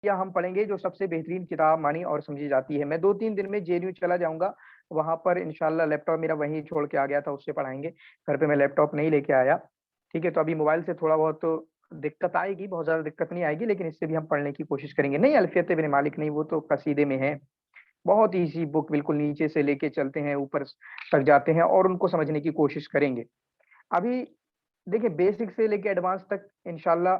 Arabia हम पढ़ेंगे जो सबसे बेहतरीन किताब मानी और समझी जाती है। मैं 2-3 दिन में जेएनयू चला जाऊँगा, वहाँ पर इंशाल्लाह लैपटॉप मेरा वहीं छोड़ के आ गया था, उससे पढ़ाएँगे। घर पे मैं लैपटॉप नहीं लेके आया, ठीक है? तो अभी मोबाइल से थोड़ा बहुत तो दिक्कत आएगी, बहुत ज़्यादा दिक्कत नहीं आएगी, लेकिन इससे भी हम पढ़ने की कोशिश करेंगे। नहीं अल्फ़ियत इब्न मालिक नहीं, वो तो कसीदे में है। बहुत ईज़ी बुक, बिल्कुल नीचे से लेके चलते हैं, ऊपर तक जाते हैं और उनको समझने की कोशिश करेंगे। अभी देखिए बेसिक से लेके एडवांस तक इंशाल्लाह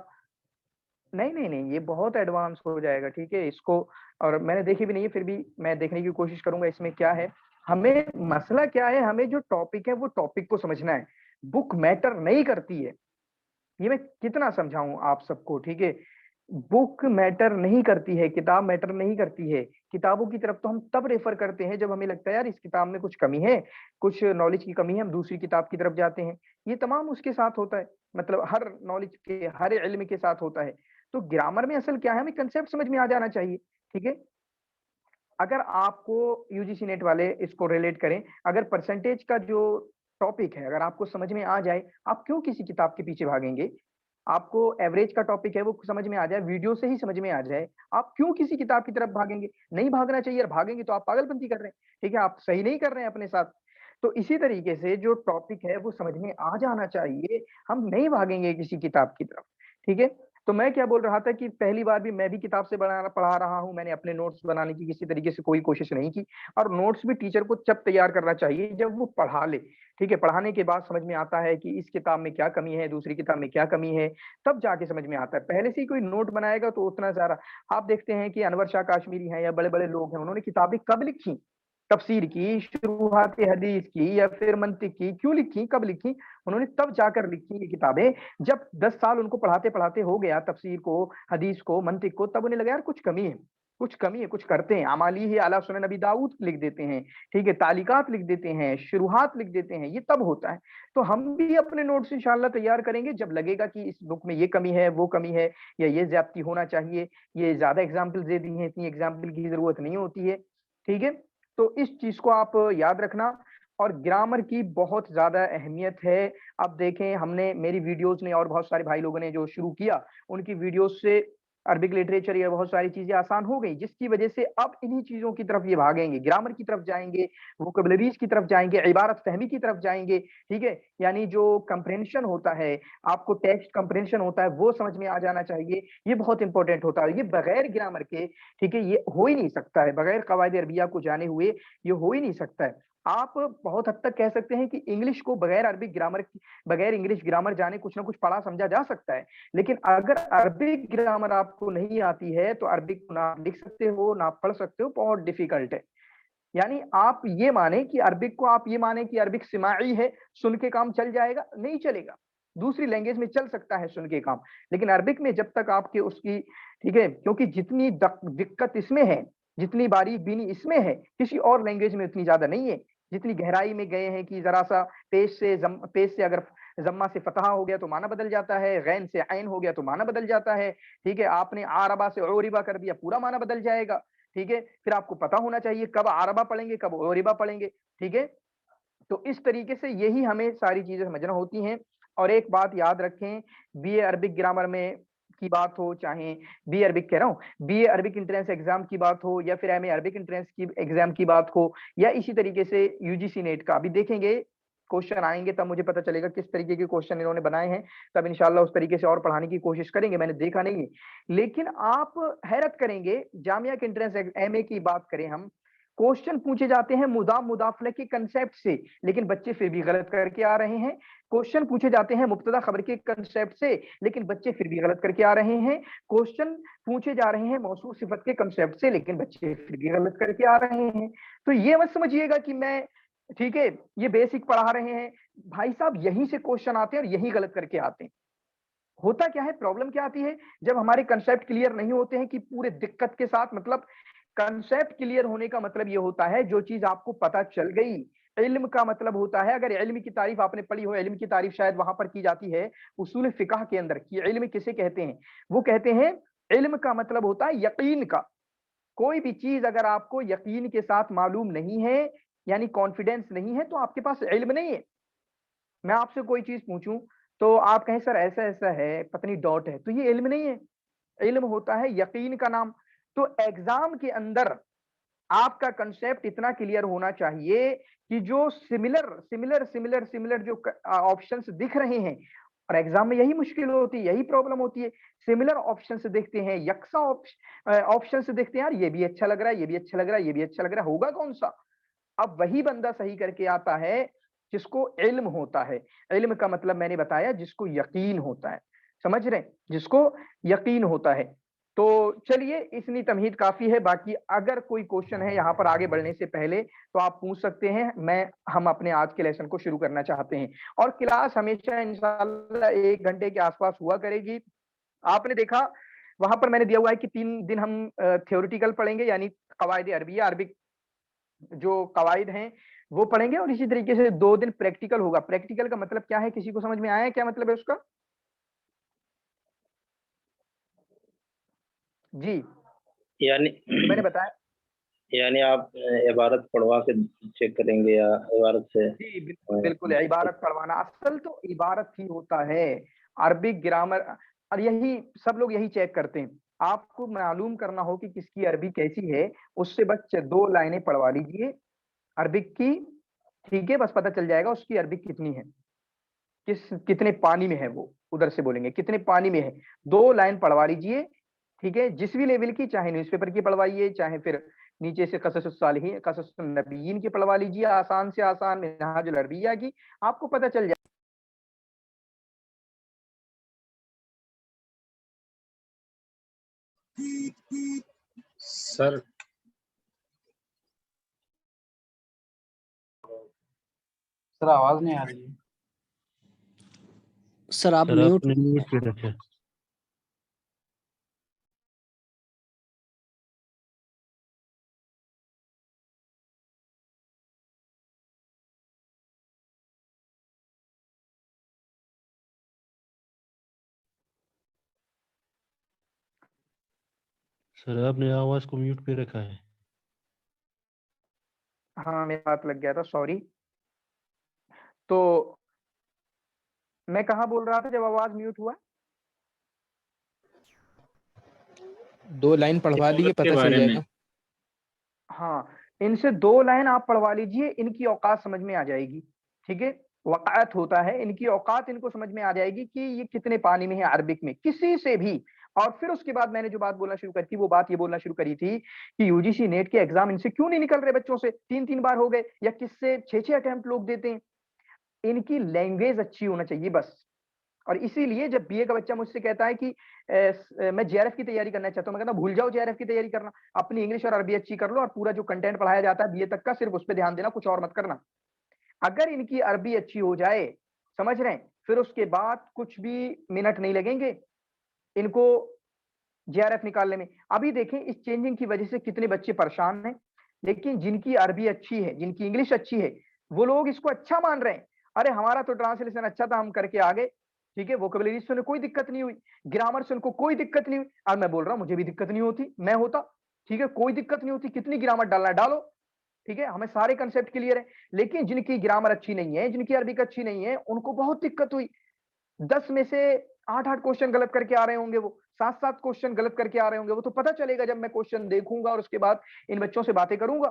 नहीं, नहीं, नहीं, ये बहुत एडवांस हो जाएगा, ठीक है? इसको और मैंने देखी भी नहीं है, फिर भी मैं देखने की कोशिश करूँगा इसमें क्या है। हमें मसला क्या है, हमें जो टॉपिक है, वो टॉपिक को समझना है। बुक मैटर नहीं करती है। ये मैं कितना समझाऊँ आप सबको, ठीक है? बुक मैटर नहीं करती है, किताब मैटर नहीं करती है। किताबों की तरफ तो हम तब रेफ़र करते हैं जब हमें लगता है यार इस किताब में कुछ कमी है, कुछ नॉलेज की कमी है, हम दूसरी किताब की तरफ जाते हैं। ये तमाम उसके साथ होता है, मतलब हर नॉलेज के, हर इल्म के साथ होता है। तो ग्रामर में असल क्या है, हमें कांसेप्ट समझ में आ जाना चाहिए, ठीक है? अगर आपको यूजीसी नेट वाले इसको रिलेट करें, अगर परसेंटेज का जो टॉपिक है, अगर आपको समझ में आ जाए, आप क्यों किसी किताब के पीछे भागेंगे? आपको एवरेज का टॉपिक है, वो समझ में आ जाए, वीडियो से ही समझ में आ जाए, आप क्यों किसी किताब की तरफ भागेंगे? नहीं भागना चाहिए और भागेंगे तो आप पागलपंती कर रहे हैं, ठीक है? आप सही नहीं कर रहे हैं अपने साथ। तो इसी तरीके से जो टॉपिक है, वो समझ में आ जाना चाहिए, हम नहीं भागेंगे किसी किताब की तरफ, ठीक है? तो मैं क्या बोल रहा था कि पहली बार भी मैं भी किताब से पढ़ा रहा हूँ, मैंने अपने नोट्स बनाने की किसी तरीके से कोई कोशिश नहीं की और नोट्स भी टीचर को जब तैयार करना चाहिए जब वो पढ़ा ले, ठीक है? पढ़ाने के बाद समझ में आता है कि इस किताब में क्या कमी है, दूसरी किताब में क्या कमी है, तब जाके समझ में आता है। पहले से ही कोई नोट बनाएगा तो उतना सारा आप देखते हैं कि अनवर शाह काश्मीरी हैं या बड़े-बड़े लोग हैं, उन्होंने किताबें कब लिखी? तफ़सीर की, शुरूआत हदीस की या फिर मंतिक की, क्यों लिखी, कब लिखी? उन्होंने तब जाकर लिखी ये किताबें जब 10 साल उनको पढ़ाते-पढ़ाते हो गया तफ़सीर को, हदीस को, मंतिक को, तब उन्हें लगा यार कुछ कमी है, कुछ कमी है, कुछ करते हैं। अमालीह अला सुनन नबी दाऊद लिख देते हैं, ठीक है? तालीकात लिख देते हैं, शुरूहात लिख देते हैं, ये तब होता है। तो हम भी अपने नोट्स इंशाअल्लाह तैयार करेंगे जब लगेगा कि इस बुक में ये कमी है, वो कमी है या ये ज़्यादती होना चाहिए, ये ज़्यादा एग्ज़ाम्पल्स दे दी हैं, इतनी एग्ज़ाम्पल की ज़रूरत नहीं होती है, ठीक है? तो इस चीज़ को आप याद रखना और ग्रामर की बहुत ज़्यादा अहमियत है। अब देखें हमने मेरी वीडियोज़ ने और बहुत सारे भाई लोगों ने जो शुरू किया, उनकी वीडियोज़ से अरबिक लिटरेचर या बहुत सारी चीज़ें आसान हो गई, जिसकी वजह से अब इन्हीं चीज़ों की तरफ ये भागेंगे, ग्रामर की तरफ जाएँगे, वोकैब्युलरीज़ की तरफ जाएँगे, इबारत फ़हमी की तरफ जाएँगे, ठीक है? यानी जो कम्प्रहेंशन होता है, आपको टेक्स्ट कम्प्रहेंशन होता है, वो समझ में आ जाना चाहिए, ये बहुत इम्पोर्टेंट होता है। ये बगैर ग्रामर के, ठीक है, ये हो ही नहीं सकता है, बगैर कवायद अरबिया को जाने हुए ये हो ही नहीं सकता है। आप बहुत हद तक कह सकते हैं कि इंग्लिश को बगैर इंग्लिश ग्रामर जाने कुछ ना कुछ पढ़ा समझा जा सकता है। लेकिन अगर अरबिक ग्रामर आपको नहीं आती है, तो अरबिक को ना आप लिख सकते हो, ना आप पढ़ सकते हो, बहुत डिफ़िकल्ट है। यानी आप ये माने कि अरबिक को आप ये माने कि अरबिक सिमाई है, सुन के काम चल जाएगा, नहीं चलेगा। दूसरी लैंग्वेज में चल सकता है सुन के काम, लेकिन अरबिक में जब तक आपके उसकी ठीक है, क्योंकि जितनी दिक्कत इसमें है, जितनी बारीक-बीनी इसमें है, किसी और लैंग्वेज में उतनी ज़्यादा नहीं है। जितनी गहराई में गए हैं कि ज़रा-सा पेश से अगर ज़म्मा से फ़तहा हो गया तो माना बदल जाता है, गैन से ऐन हो गया तो माना बदल जाता है, ठीक है? आपने आरबा से ओरिबा कर दिया, पूरा माना बदल जाएगा। ठीक है? फिर आपको पता होना चाहिए कब आरबा पढ़ेंगे, कब ओरिबा पढ़ेंगे, ठीक है? तो इस तरीके से यही हमें सारी चीज़ें समझना होती हैं और एक बात याद रखें, बीए अरबिक ग्रामर में की बात हो, चाहे बीए अरबिक कह रहा हूँ, बीए अरबिक एंट्रेंस एग्ज़ाम की बात हो या फिर एमए अरबिक एंट्रेंस की एग्ज़ाम की बात हो या इसी तरीके से यूजीसी नेट का, अभी देखेंगे क्वेश्चन आएँगे तब मुझे पता चलेगा किस तरीके के क्वेश्चन इन्होंने बनाए हैं, तब इंशाअल्लाह उस तरीके से और पढ़ाने की कोशिश करेंगे, मैंने देखा नहीं है। लेकिन आप हैरत करेंगे, जामिया के एंट्रेंस एमए की बात करें हम, क्वेश्चन पूछे जाते हैं मुदाफ़-मुदाफ़ले के कांसेप्ट से, लेकिन बच्चे फिर भी गलत करके आ रहे हैं। क्वेश्चन पूछे जाते हैं मुब्तदा खबर के कांसेप्ट से, लेकिन बच्चे फिर भी गलत करके आ रहे हैं। क्वेश्चन पूछे जा रहे हैं मौसूफ सिफ़त के कांसेप्ट से, लेकिन बच्चे फिर भी गलत करके आ रहे हैं। तो ये मत समझिएगा कि मैं ठीक है, ये बेसिक पढ़ा रहे हैं। भाई साहब यहीं से क्वेश्चन आते हैं और यहीं गलत करके आते हैं। होता क्या है, प्रॉब्लम क्या आती है, जब हमारे कांसेप्ट क्लियर नहीं होते हैं कि पूरे दिक्कत के साथ मतलब कांसेप्ट क्लियर होने का मतलब ये होता है जो चीज़ आपको पता चल गई। इल्म का मतलब होता है अगर इल्म की तारीफ आपने पढ़ी हो, इल्म की तारीफ शायद वहाँ पर की जाती है उसूल फ़िक़ह के अंदर कि इल्म किसे कहते हैं? वो कहते हैं इल्म का मतलब होता है यकीन का। कोई भी चीज़ अगर आपको यकीन के साथ मालूम नहीं है, यानी कॉन्फिडेंस नहीं है, तो आपके पास इल्म नहीं है। मैं आपसे कोई चीज़ पूछूँ, तो आप कहें सर ऐसा-ऐसा है, पता नहीं डॉट है, तो ये इल्म नहीं है। علم ہوتا ہے یقین کا نام. تو ایگزام کے اندر آپ کا کنسپٹ اتنا کلیئر ہونا چاہیے کہ جو سملر جو آپشنز دکھ رہے ہیں، اور ایگزام میں یہی مشکل ہوتی ہے، یہی پرابلم ہوتی ہے. سملر آپشنز دیکھتے ہیں، یکساں آپشنز دیکھتے ہیں، یار یہ بھی اچھا لگ رہا ہے، یہ بھی اچھا لگ رہا ہے، یہ بھی اچھا لگ رہا ہے، ہوگا کون سا؟ اب وہی بندہ صحیح کر کے آتا ہے جس کو علم ہوتا ہے. علم کا مطلب میں نے بتایا جس کو یقین ہوتا ہے، سمجھ رہے ہیں؟ جس کو یقین ہوتا ہے. تو چلیے اتنی تمہید کافی ہے. باقی اگر کوئی کوشچن ہے یہاں پر آگے بڑھنے سے پہلے تو آپ پوچھ سکتے ہیں. ہم اپنے آج کے لیسن کو شروع کرنا چاہتے ہیں، اور کلاس ہمیشہ انشاءاللہ 1 گھنٹے کے آس پاس ہوا کرے گی. آپ نے دیکھا وہاں پر میں نے دیا ہوا ہے کہ 3 دن ہم تھیوریٹیکل پڑھیں گے، یعنی قواعد عربیہ، عربک جو قواعد ہیں وہ پڑھیں گے، اور اسی طریقے سے 2 دن پریکٹیکل ہوگا. پریکٹیکل کا مطلب کیا ہے؟ کسی کو سمجھ میں آیا ہے کیا مطلب ہے اس کا؟ جی یعنی میں نے بتایا. یعنی آپ عبارت پڑھوا کے چیک کریں گے یا عبارت سے؟ جی بالکل بالکل، عبارت پڑھوانا اصل تو عبارت ہی ہوتا ہے، عربک گرامر. اور یہی سب لوگ یہی چیک کرتے ہیں. آپ کو معلوم کرنا ہو کہ کس کی عربی کیسی ہے، اس سے بس 2 لائنیں پڑھوا لیجئے عربک کی، ٹھیک ہے؟ بس پتہ چل جائے گا اس کی عربک کتنی ہے، کتنے پانی میں ہے. وہ ادھر سے بولیں گے کتنے پانی میں ہے. 2 لائن پڑھوا لیجئے، ٹھیک ہے؟ جس بھی لیول کی، چاہے نیوز پیپر کی پڑھوائیے، چاہے پھر نیچے سے قصص الصالحین، قصص النبیین کی پڑھوا لیجیے، آسان سے آسان منہاج العربیہ کی، آپ کو پتہ چل جائے. سر سر آواز نہیں آ رہی ہے. سر آپ میوٹ پہ رکھے. سر آپ نے آواز کو میوٹ پہ رکھا ہے. ہاں میرے ہاتھ لگ گیا تھا، سوری. تو میں کہاں بول رہا تھا جب آواز میوٹ ہوا؟ 2 لائن پڑھوا لیے عبارت کے پتہ چل بارے جائے میں. گا. ہاں ان سے 2 لائن آپ پڑھوا لیجئے، ان کی اوقات سمجھ میں آ جائے گی، ٹھیک ہے؟ وقعت ہوتا ہے، ان کی اوقات ان کو سمجھ میں آ جائے گی کہ یہ کتنے پانی میں ہے عربک میں، کسی سے بھی. اور پھر اس کے بعد میں نے جو بات بولنا شروع کری تھی، وہ بات یہ بولنا شروع کری تھی کہ یو جی سی نیٹ کے ایگزام ان سے کیوں نہیں نکل رہے بچوں سے؟ 3 بار ہو گئے، یا کس سے 6 اٹیمپٹ لوگ دیتے ہیں. ان کی لینگویج اچھی ہونا چاہیے بس. اور اسی لیے جب بی اے کا بچہ مجھ سے کہتا ہے کہ میں جے آر ایف کی تیاری کرنا چاہتا ہوں، میں کہتا ہوں بھول جاؤ جے آر ایف کی تیاری کرنا، اپنی انگلش اور عربی اچھی کر لو، اور پورا جو کنٹینٹ پڑھایا جاتا ہے بی اے تک کا صرف اس پہ دھیان دینا، کچھ اور مت کرنا. اگر ان کی عربی اچھی ہو جائے، سمجھ رہے ہیں، پھر اس کے بعد کچھ بھی منٹ نہیں لگیں گے ان کو جے آر ایف نکالنے میں. ابھی دیکھیں اس چینجنگ کی وجہ سے کتنے بچے پریشان ہیں، لیکن جن کی عربی اچھی ہے، جن کی انگلش اچھی ہے، وہ لوگ اس کو اچھا مان رہے ہیں. ارے ہمارا تو ٹرانسلیشن اچھا تھا، ہم کر کے آگے، ٹھیک ہے؟ ووکیبلری سے کوئی دقت نہیں ہوئی، گرامر سے ان کو کوئی دقت نہیں ہوئی. اور میں بول رہا ہوں مجھے بھی دقت نہیں ہوتی، میں ہوتا، ٹھیک ہے؟ کوئی دقت نہیں ہوتی، کتنی گرامر ڈالنا ہے ڈالو، ٹھیک ہے؟ ہمیں سارے کنسپٹ کلیئر ہیں. لیکن جن کی گرامر اچھی نہیں ہے، جن کی عربک اچھی نہیں ہے، ان کو بہت دقت ہوئی. 10 میں سے 8 کوشچن غلط کر کے آ رہے ہوں گے، وہ 7 کوشچن غلط کر کے آ رہے ہوں گے. وہ تو پتہ چلے گا جب میں کوشچن دیکھوں گا اور اس کے بعد ان بچوں سے باتیں کروں گا.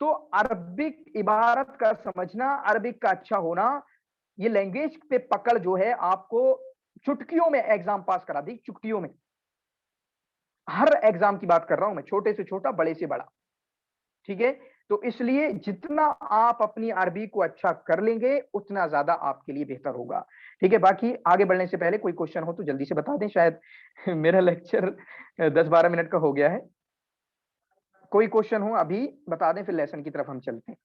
تو عربک عبارت کا سمجھنا، عربک کا اچھا ہونا، یہ لینگویج پہ پکڑ جو ہے آپ کو چٹکیوں میں ایگزام پاس کرا دی، چٹکیوں میں. ہر ایگزام کی بات کر رہا ہوں میں، چھوٹے سے چھوٹا، بڑے سے بڑا، ٹھیک ہے؟ تو اس لیے جتنا آپ اپنی عربی کو اچھا کر لیں گے اتنا زیادہ آپ کے لیے بہتر ہوگا، ٹھیک ہے؟ باقی آگے بڑھنے سے پہلے کوئی کوشچن ہو تو جلدی سے بتا دیں، شاید میرا لیکچر 10-12 منٹ کا ہو گیا ہے. کوئی کوشچن ہو ابھی بتا دیں، پھر لیسن کی طرف ہم چلتے ہیں.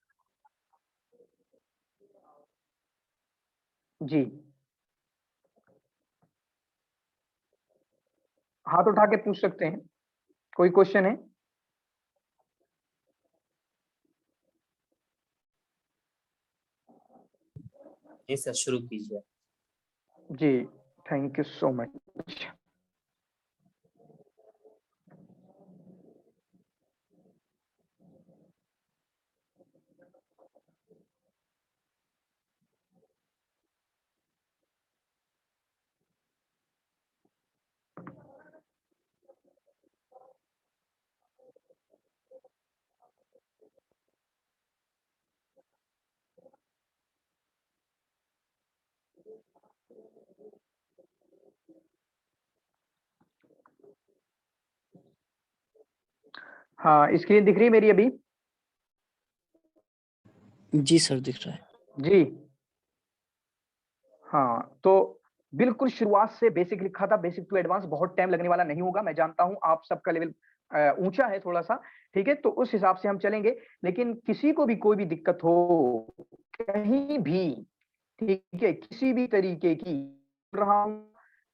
جی ہاتھ اٹھا کے پوچھ سکتے ہیں، کوئی کوشچن ہے؟ جی سر شروع کیجیے. جی تھینک یو سو مچ. हाँ, स्क्रीन दिख रही है मेरी अभी? जी सर दिख रहा है। जी हाँ, तो बिल्कुल शुरुआत से बेसिक लिखा था, बेसिक टू एडवांस, बहुत टाइम लगने वाला नहीं होगा। मैं जानता हूँ आप सबका लेवल ऊंचा है थोड़ा सा, ठीक है, तो उस हिसाब से हम चलेंगे। लेकिन किसी को भी कोई भी दिक्कत हो कहीं भी, ठीक है, किसी भी तरीके की रहा हूं,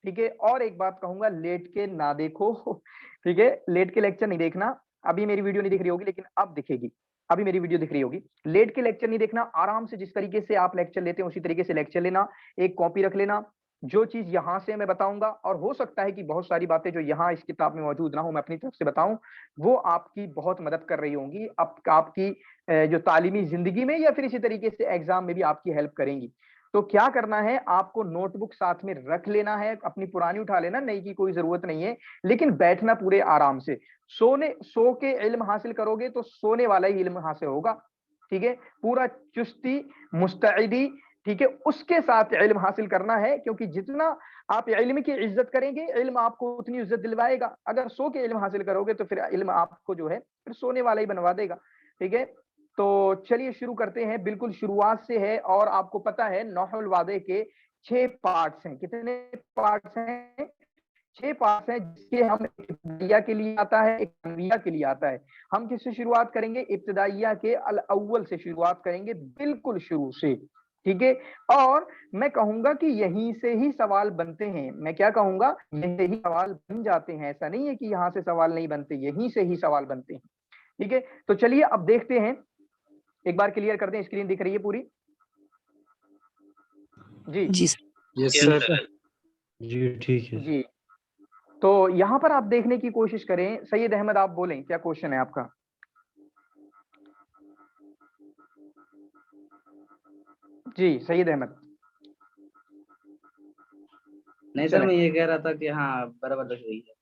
ठीक है, और एक बात कहूंगा, लेट के ना देखो ठीक है, लेट के लेक्चर नहीं देखना। अभी मेरी वीडियो नहीं दिख रही होगी लेकिन अब दिखेगी, अभी मेरी वीडियो दिख रही होगी। लेट के लेक्चर नहीं देखना, आराम से जिस तरीके से आप लेक्चर लेते हैं उसी तरीके से लेक्चर लेना, एक कॉपी रख लेना। जो चीज यहां से मैं बताऊंगा, और हो सकता है कि बहुत सारी बातें जो यहाँ इस किताब में मौजूद ना हो, मैं अपनी तरफ से बताऊं, वो आपकी बहुत मदद कर रही होंगी, आपकी जो तालीमी जिंदगी में या फिर इसी तरीके से एग्जाम में भी आपकी हेल्प करेंगी। तो क्या करना है, आपको नोटबुक साथ में रख लेना है, अपनी पुरानी उठा लेना, नई की कोई जरूरत नहीं है, लेकिन बैठना पूरे आराम से। सो के इल्म हासिल करोगे तो सोने वाला ही इल्म हासिल होगा, ठीक है, पूरा चुस्ती मुस्तैदी, ठीक है, उसके साथ इल्म हासिल करना है, क्योंकि जितना आप इल्म की इज्जत करेंगे, इल्म आपको उतनी इज्जत दिलवाएगा। अगर सो के इल्म हासिल करोगे तो फिर इल्म आपको जो है फिर सोने वाला ही बनवा देगा, ठीक है। तो चलिए शुरू करते हैं, बिल्कुल शुरुआत से है। और आपको पता है नौहुल वादे के 6 पार्ट्स हैं। कितने पार्ट्स हैं? 6 पार्ट्स हैं, जिसके हम इब्तिदाइया के लिए आता है, एक अनविया के लिए आता है। हम किससे शुरुआत करेंगे? इब्तिदाइया के अल अव्वल से शुरुआत करेंगे, बिल्कुल शुरू से, ठीक है। और मैं कहूंगा कि यहीं से ही सवाल बनते हैं। मैं क्या कहूंगा? यहीं से ही सवाल बन जाते हैं। ऐसा नहीं है कि यहाँ से सवाल नहीं बनते, यहीं से ही सवाल बनते हैं, ठीक है। तो चलिए अब देखते हैं, एक बार क्लियर कर दें, स्क्रीन दिख रही है पूरी? जी जी sir. Yes Yes, sir. sir. जी ठीक है। जी, तो यहाँ पर आप देखने की कोशिश करें। सैयद अहमद, आप बोलें, क्या क्वेश्चन है आपका? जी सैयद अहमद। नहीं सर, मैं ये कह रहा था कि हाँ बराबर लग रही है।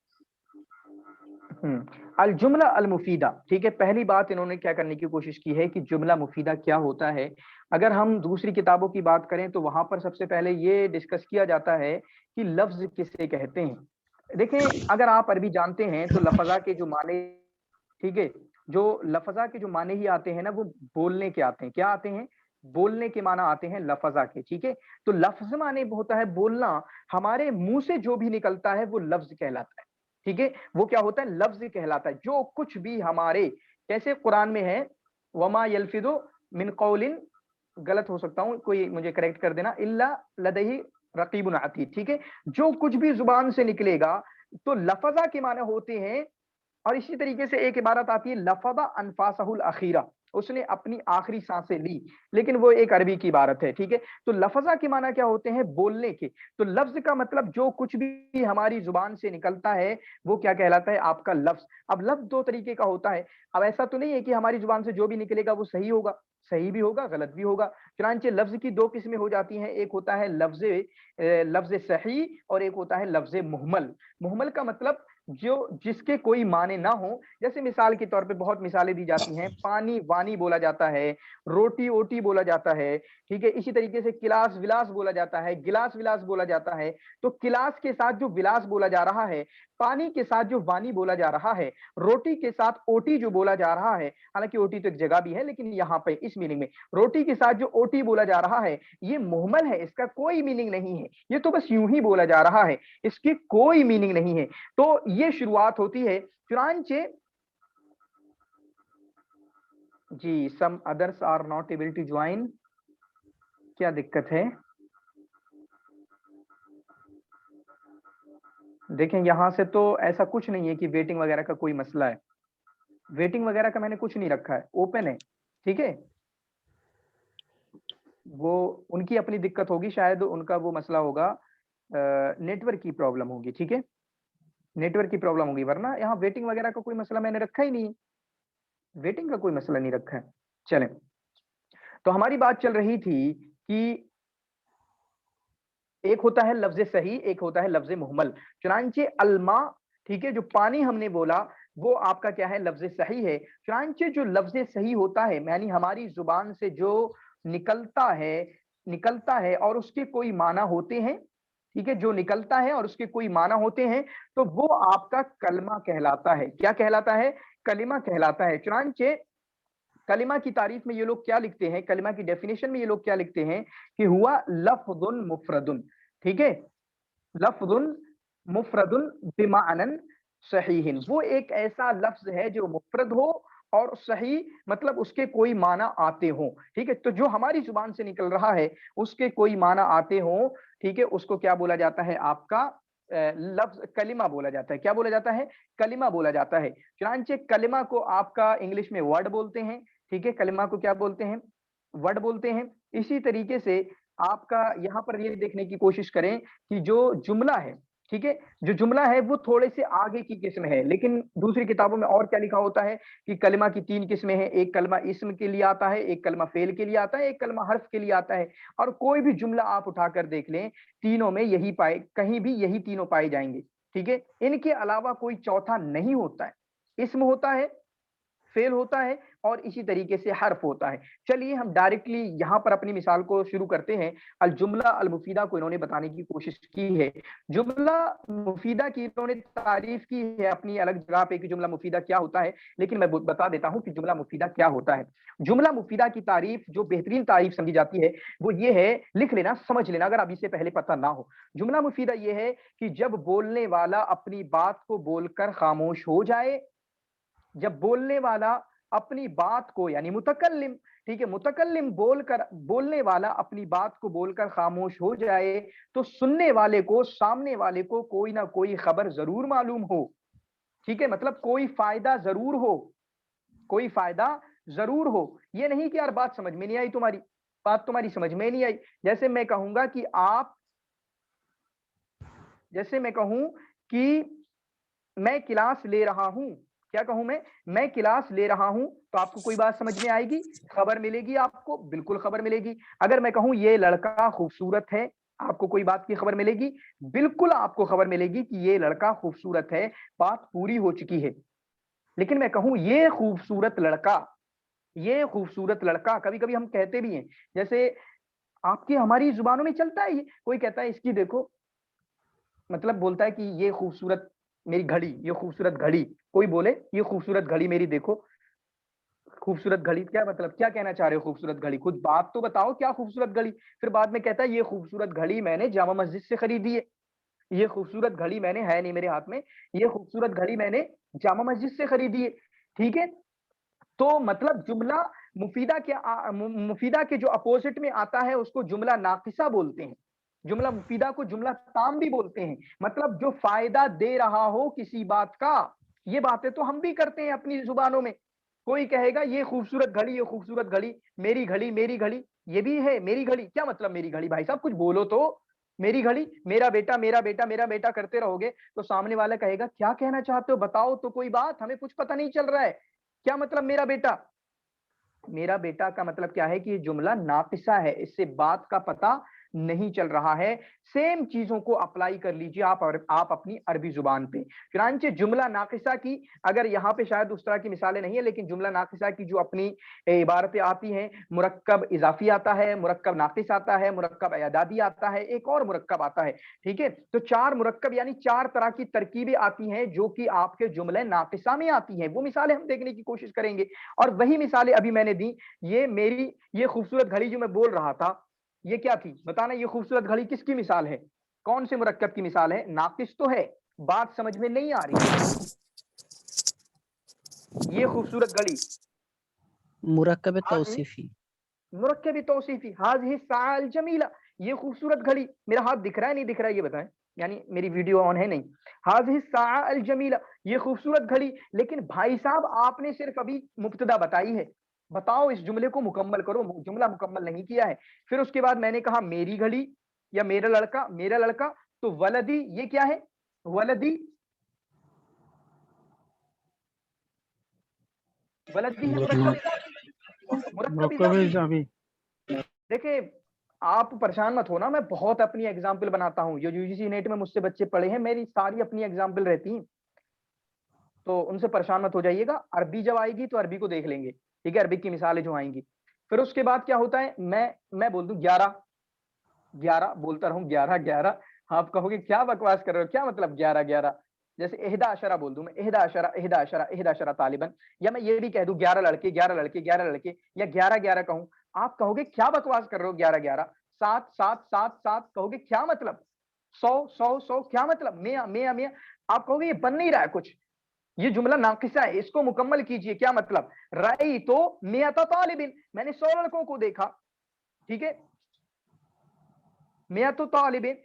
अल जुमला अल मुफीदा, ठीक है। पहली बात इन्होंने क्या करने की कोशिश की है कि जुमला मुफीदा क्या होता है। अगर हम दूसरी किताबों की बात करें तो वहां पर सबसे पहले ये डिस्कस किया जाता है कि लफ्ज किसे कहते हैं। देखें, अगर आप अरबी जानते हैं तो लफजा के जो माने, ठीक है, जो लफजा के जो माने ही आते हैं ना, वो बोलने के आते हैं। क्या आते हैं? बोलने के माना आते हैं लफजा के, ठीक है। तो लफ्ज माने होता है बोलना, हमारे मुंह से जो भी निकलता है वो लफ्ज कहलाता है, ठीक है। वो क्या होता है? लफ्ज कहलाता है। जो कुछ भी हमारे, जैसे कुरान में है, वमा यल्फिदु मिन कौलिन, गलत हो सकता हूं, कोई मुझे करेक्ट कर देना, इल्ला लदैहि रकीबुन अतीद, ठीक है। जो कुछ भी जुबान से निकलेगा तो लफजा के माने होते हैं। और इसी तरीके से एक इबारत आती है, लफदा अनफासहुल अखीरा, उसने अपनी आखिरी सांसें ली, लेकिन वो एक अरबी की इबारत है, ठीक है। तो लफजा के माना क्या होते हैं? बोलने के। तो लफ्ज का मतलब जो कुछ भी हमारी जुबान से निकलता है वो क्या कहलाता है? आपका लफ्ज। अब लफ्ज दो तरीके का होता है। अब ऐसा तो नहीं है कि हमारी जुबान से जो भी निकलेगा वो सही होगा, सही भी होगा, गलत भी होगा। चुनांचे लफ्ज की दो किस्में हो जाती हैं, एक होता है लफ्ज सही, और एक होता है लफ्ज मुहमल। मुहमल का मतलब जो जिसके कोई माने ना हो। जैसे मिसाल के तौर पे बहुत मिसालें दी जाती हैं, पानी वानी बोला जाता है, रोटी ओटी बोला जाता है, ठीक है। इसी तरीके से किलास विलास बोला जाता है, गिलास विलास बोला जाता है। तो किलास के साथ जो विलास बोला जा रहा है, पानी के साथ जो वानी बोला जा रहा है, रोटी के साथ ओटी जो बोला जा रहा है, हालांकि ओटी तो एक जगह भी है, लेकिन यहाँ पे इस मीनिंग में रोटी के साथ जो ओटी बोला जा रहा है, ये मुहमल है, इसका कोई मीनिंग नहीं है, ये तो बस यूं ही बोला जा रहा है, इसकी कोई मीनिंग नहीं है। तो ये शुरुआत होती है। चुनांचे जी, some others are not able to join, क्या दिक्कत है? देखें, यहां से तो ऐसा कुछ नहीं है कि वेटिंग वगैरह का कोई मसला है। वेटिंग वगैरह का मैंने कुछ नहीं रखा है, ओपन है, ठीक है। वो उनकी अपनी दिक्कत होगी, शायद उनका वो मसला होगा, नेटवर्क की प्रॉब्लम होगी, ठीक है, नेटवर्क की प्रॉब्लम होगी, वरना यहाँ वेटिंग वगैरह का कोई मसला मैंने रखा ही नहीं, वेटिंग का कोई मसला नहीं रखा है। चलें, तो हमारी बात चल रही थी कि एक होता है लफ्ज सही, एक होता है लफ्ज मुहमल। चुनांचे अलमा, ठीक है, जो पानी हमने बोला वो आपका क्या है? लफ्ज सही है। चुनांचे जो लफ्ज सही होता है, यानी हमारी जुबान से जो निकलता है और उसके कोई माना होते हैं, ٹھیک ہے, جو نکلتا ہے اور اس کے کوئی معنی ہوتے ہیں تو وہ آپ کا کلمہ کہلاتا ہے. کیا کہلاتا ہے؟ کلمہ کہلاتا ہے. چنانچہ کلمہ کی تعریف میں یہ لوگ کیا لکھتے ہیں, کلمہ کی ڈیفینیشن میں یہ لوگ کیا لکھتے ہیں کہ ہوا لفظ مفرد, ٹھیک ہے, لفظ مفرد بمعنى صحیح, وہ ایک ایسا لفظ ہے جو مفرد ہو اور صحیح مطلب اس کے کوئی معنی آتے ہوں. ٹھیک ہے, تو جو ہماری زبان سے نکل رہا ہے اس کے کوئی معنی آتے ہوں, ٹھیک ہے, اس کو کیا بولا جاتا ہے, آپ کا لفظ کلمہ بولا جاتا ہے. کیا بولا جاتا ہے؟ کلمہ بولا جاتا ہے. چنانچہ کلمہ کو آپ کا انگلش میں ورڈ بولتے ہیں. ٹھیک ہے, کلمہ کو کیا بولتے ہیں؟ ورڈ بولتے ہیں. اسی طریقے سے آپ کا یہاں پر یہ دیکھنے کی کوشش کریں کہ جو جملہ ہے, ٹھیک ہے, جو جملہ ہے وہ تھوڑے سے آگے کی قسم ہے, لیکن دوسری کتابوں میں اور کیا لکھا ہوتا ہے کہ کلمہ کی 3 قسمیں ہیں. ایک کلمہ اسم کے لیے آتا ہے, ایک کلمہ فعل کے لیے آتا ہے, ایک کلمہ حرف کے لیے آتا ہے. اور کوئی بھی جملہ آپ اٹھا کر دیکھ لیں, تینوں میں یہی پائے, کہیں بھی یہی تینوں پائے جائیں گے. ٹھیک ہے, ان کے علاوہ کوئی چوتھا نہیں ہوتا ہے. اسم ہوتا ہے, فعل ہوتا ہے اور اسی طریقے سے حرف ہوتا ہے. چلیے ہم ڈائریکٹلی یہاں پر اپنی مثال کو شروع کرتے ہیں. الجملہ المفیدہ کو انہوں نے بتانے کی کوشش کی ہے. جملہ مفیدہ کی انہوں نے تعریف کی ہے اپنی الگ جگہ پہ کہ جملہ مفیدہ کیا ہوتا ہے, لیکن میں بتا دیتا ہوں کہ جملہ مفیدہ کیا ہوتا ہے. جملہ مفیدہ کی تعریف جو بہترین تعریف سمجھی جاتی ہے وہ یہ ہے, لکھ لینا, سمجھ لینا اگر ابھی سے پہلے پتہ نہ ہو. جملہ مفیدہ یہ ہے کہ جب بولنے والا اپنی بات کو بول کر خاموش ہو جائے, جب بولنے والا اپنی بات کو, یعنی متکلم, ٹھیک ہے, متکلم بولنے والا اپنی بات کو بول کر خاموش ہو جائے تو سننے والے کو, سامنے والے کو کوئی نہ کوئی خبر ضرور معلوم ہو. ٹھیک ہے, مطلب کوئی فائدہ ضرور ہو, کوئی فائدہ ضرور ہو. یہ نہیں کہ یار بات سمجھ میں نہیں آئی, بات تمہاری سمجھ میں نہیں آئی. جیسے میں کہوں گا کہ جیسے میں کہوں کہ میں کلاس لے رہا ہوں, کیا کہوں میں کلاس لے رہا ہوں, تو آپ کو کوئی بات سمجھ میں آئے گی, خبر ملے گی آپ کو, بالکل خبر ملے گی. اگر میں کہوں یہ لڑکا خوبصورت ہے, آپ کو کوئی بات کی خبر ملے گی, بالکل آپ کو خبر ملے گی کہ یہ لڑکا خوبصورت ہے, بات پوری ہو چکی ہے. لیکن میں کہوں یہ خوبصورت لڑکا, یہ خوبصورت لڑکا, کبھی کبھی ہم کہتے بھی ہیں, جیسے آپ کی ہماری زبانوں میں چلتا ہے, کوئی کہتا ہے اس کی دیکھو, مطلب بولتا ہے کہ یہ خوبصورت میری گھڑی, یہ خوبصورت گھڑی, کوئی بولے یہ خوبصورت گھڑی میری دیکھو. خوبصورت گھڑی کیا مطلب, کیا کہنا چاہ رہے ہو خوبصورت گھڑی, خود بات تو بتاؤ کیا خوبصورت گھڑی. پھر بعد میں کہتا ہے یہ خوبصورت گھڑی میں نے جامع مسجد سے خریدی ہے, یہ خوبصورت گھڑی میں نے, ہے نہیں میرے ہاتھ میں, یہ خوبصورت گھڑی میں نے جامع مسجد سے خریدی ہے. ٹھیک ہے, تو مطلب جملہ مفیدہ کے جو اپوزٹ میں آتا ہے اس کو جملہ ناقصہ بولتے ہیں. جملہ مفیدہ کو جملہ تام بھی بولتے ہیں, مطلب جو فائدہ دے رہا ہو کسی بات کا. یہ باتیں تو ہم بھی کرتے ہیں اپنی زبانوں میں. کوئی کہے گا یہ خوبصورت گھڑی, یہ خوبصورت گھڑی, میری گھڑی, میری گھڑی, یہ بھی ہے میری گھڑی. کیا مطلب میری گھڑی, بھائی صاحب کچھ بولو تو. میری گھڑی, میرا بیٹا, میرا بیٹا, میرا بیٹا کرتے رہو گے تو سامنے والا کہے گا کیا کہنا چاہتے ہو, بتاؤ تو کوئی بات, ہمیں کچھ پتہ نہیں چل رہا ہے. کیا مطلب میرا بیٹا, میرا بیٹا کا مطلب کیا ہے کہ یہ جملہ ناقصہ ہے, اس سے بات کا پتہ نہیں چل رہا ہے. سیم چیزوں کو اپلائی کر لیجیے آپ اپنی عربی زبان پہ. چنانچہ جملہ ناقصہ کی, اگر یہاں پہ شاید اس طرح کی مثالیں نہیں ہیں, لیکن جملہ ناقصہ کی جو اپنی عبارتیں آتی ہیں, مرکب اضافی آتا ہے, مرکب ناقص آتا ہے, مرکب اعدادی آتا ہے, ایک اور مرکب آتا ہے. ٹھیک ہے, تو 4 مرکب یعنی 4 طرح کی ترکیبیں آتی ہیں جو کہ آپ کے جملے ناقصہ میں آتی ہیں. وہ مثالیں ہم دیکھنے کی کوشش کریں گے, اور وہی مثالیں ابھی میں نے دی. یہ خوبصورت گھڑی جو میں بول رہا تھا, یہ کیا تھی بتانا, یہ خوبصورت گھڑی کس کی مثال ہے, کون سے مرکب کی مثال ہے؟ ناقص تو ہے, بات سمجھ میں نہیں آ رہی. یہ خوبصورت گھڑی مرکب توصیفی, مرکب توصیفی. هذه الساعة الجميلة, یہ خوبصورت گھڑی. میرا ہاتھ دکھ رہا ہے نہیں دکھ رہا ہے یہ بتائیں, یعنی میری ویڈیو آن ہے نہیں. هذه الساعة الجميلة, یہ خوبصورت گھڑی. لیکن بھائی صاحب آپ نے صرف ابھی مبتدا بتائی ہے, بتاؤ اس جملے کو مکمل کرو, جملہ مکمل نہیں کیا ہے. پھر اس کے بعد میں نے کہا میری گھڑی یا میرا لڑکا, میرا لڑکا, تو ولدی یہ کیا ہے, ولدی, ولدی مرکب اضافی. دیکھیں آپ پریشان مت ہونا, میں بہت اپنی ایگزامپل بناتا ہوں. جو UGC نیٹ میں مجھ سے بچے پڑھے ہیں, میری ساری اپنی ایگزامپل رہتی ہیں, تو ان سے پریشان مت ہو جائیے گا. عربی جب آئے گی تو عربی کو دیکھ لیں گے, ٹھیک ہے, عربی کی مثالیں جو آئیں گی. پھر اس کے بعد کیا ہوتا ہے, میں بول دوں 11 بولتا رہوں 11 आप कहोगे क्या बकवास कर रहे हो, क्या मतलब 11-11? जैसे इहदा अशरा बोल दूं मैं, इहदा अशरा तालिबन, या मैं ये भी कह दूं 11 लड़के 11 लड़के 11 लड़के, या 11-11 कहूं, आप कहोगे क्या बकवास कर रहे हो 11-11? 7-7-7-7 कहोगे क्या मतलब? 100-100-100 क्या मतलब? मियां, आप कहोगे ये बन नहीं रहा है कुछ, ये जुमला नाकिसा है, इसको मुकम्मल कीजिए, क्या मतलब? राई तो मियाता तालिबिन, मैंने 100 लड़कों को देखा, ठीक है, मियातो तालिबिन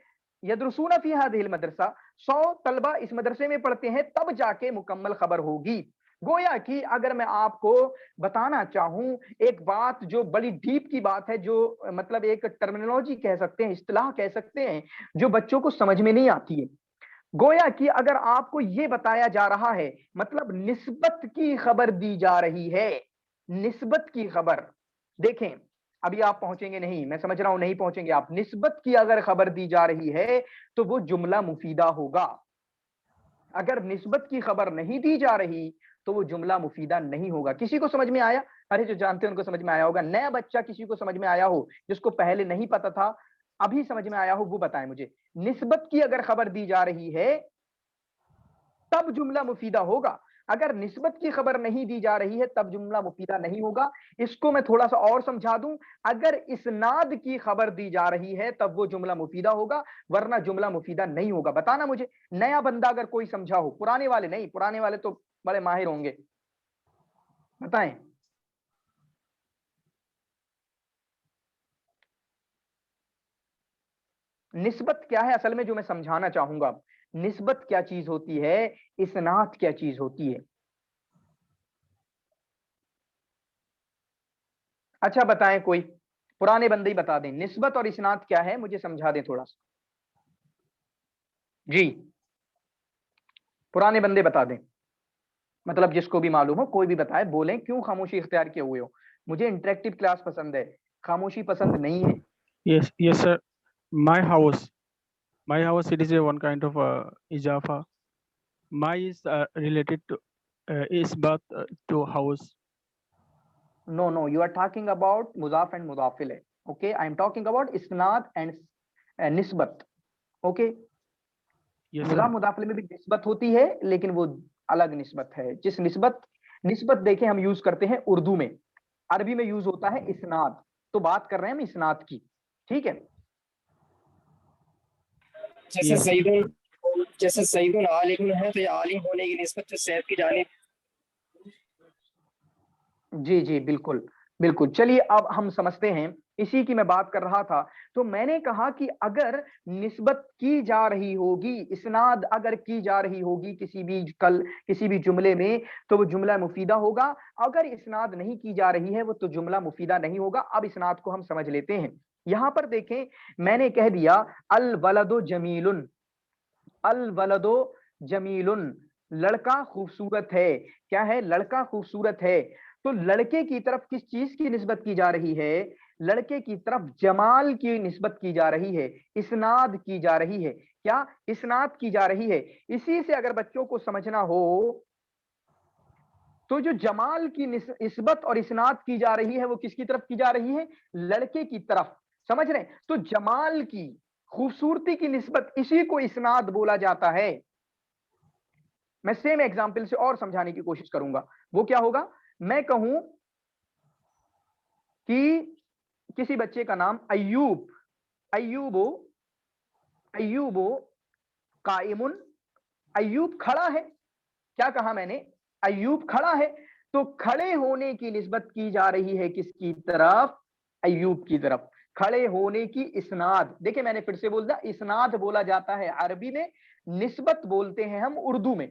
यदरुसूना फी हादिहिल मदरसा, 100 तलबा इस मदरसे में पढ़ते हैं, तब जाके मुकम्मल खबर होगी। गोया कि अगर मैं आपको बताना चाहूं एक बात जो बड़ी डीप की बात है, जो मतलब एक टर्मिनोलॉजी कह सकते हैं, इस्तिलाह कह सकते हैं, जो बच्चों को समझ में नहीं आती है। गोया कि अगर आपको ये बताया जा रहा है, मतलब निस्बत की खबर दी जा रही है, निस्बत की खबर। देखें, अभी आप पहुंचेंगे नहीं, मैं समझ रहा हूं नहीं पहुंचेंगे आप। निस्बत की अगर खबर दी जा रही है तो वो जुमला मुफीदा होगा। अगर निस्बत की खबर नहीं दी जा रही तो वो जुमला मुफीदा नहीं होगा। किसी को समझ में आया? अरे जो जानते हैं उनको समझ में आया होगा। नया बच्चा किसी को समझ में आया हो, जिसको पहले नहीं पता था, अभी समझ में आया हो, वो बताएं मुझे। निस्बत की अगर खबर दी जा रही है तब जुमला मुफीदा होगा। अगर निस्बत की खबर नहीं दी जा रही है तब जुमला मुफीदा नहीं होगा। इसको मैं थोड़ा सा और समझा दूं, अगर इस्नाद की खबर दी जा रही है तब वो जुमला मुफीदा होगा, वरना जुमला मुफीदा नहीं होगा। बताना मुझे, नया बंदा अगर कोई समझा हो, पुराने वाले नहीं, पुराने वाले तो बड़े माहिर होंगे, बताएं। निस्बत क्या है असल में, जो मैं समझाना चाहूंगा, निस्बत क्या चीज होती है, इस्नाद क्या चीज होती है। अच्छा बताएं, कोई पुराने बंदे ही बता दें, निस्बत और इस्नाद क्या है, मुझे समझा दें थोड़ा सा। जी, पुराने बंदे बता दें, मतलब जिसको भी मालूम हो कोई भी बताए, बोलें। क्यों खामोशी इख्तियार किए हुए हो? मुझे इंटरेक्टिव क्लास पसंद है, खामोशी पसंद नहीं है। Yes, sir. My house. My house, it is a one kind of ijafa. My is related to isbat to house. No, you are talking about मुजाफ एंड मुदाफिल है। Okay, I am talking about इस्नाद and निस्बत। Okay, Yes, मुजाफ sir. मुदाफिल में भी निस्बत होती है, लेकिन वो अलग निस्बत है। जिस निस्बत देखें हम यूज करते हैं उर्दू में, अरबी में यूज होता है इस्नाद। तो बात कर रहे हैं हम इस्नाद की, ठीक है। जैसे Yes. सईदुन आलिम है, तो ये आलिम होने की निस्बत जो सैयद की जानिब। जी बिल्कुल बिल्कुल। चलिए अब हम समझते हैं, इसी की मैं बात कर रहा था। तो मैंने कहा कि अगर निस्बत की जा रही होगी, इस्नाद अगर की जा रही होगी किसी भी जुमले में, तो वो जुमला मुफीदा होगा। अगर इस्नाद नहीं की जा रही है वो तो जुमला मुफीदा नहीं होगा। अब इस्नाद को हम समझ लेते हैं। यहां पर देखें, मैंने कह दिया अल वलदो जमीलुन, अल वलदो जमीलुन, लड़का खूबसूरत है। क्या है? लड़का खूबसूरत है। तो लड़के की तरफ किस चीज की निस्बत की जा रही है? लड़के की तरफ जमाल की निस्बत की जा रही है, इस्नाद की जा रही है। क्या? इस्नाद की जा रही है। इसी से अगर बच्चों को समझना हो तो जो जमाल की निस्बत और इस्नाद की जा रही है वो किसकी तरफ की जा रही है? लड़के की तरफ। समझ रहे हैं? तो जमाल की, खूबसूरती की निस्बत, इसी को इस्नाद बोला जाता है। मैं सेम एग्जांपल से और समझाने की कोशिश करूंगा। वो क्या होगा? मैं कहूं कि किसी बच्चे का नाम अय्यूब, अय्यूबो, अय्यूबो काइमुन, अय्यूब खड़ा है। क्या कहा मैंने? अय्यूब खड़ा है। तो खड़े होने की निस्बत की जा रही है किसकी तरफ? अय्यूब की तरफ। खड़े होने की इस्नाद, देखिए मैंने फिर से बोल दिया, इस्नाद बोला जाता है अरबी में, निस्बत बोलते हैं हम उर्दू में।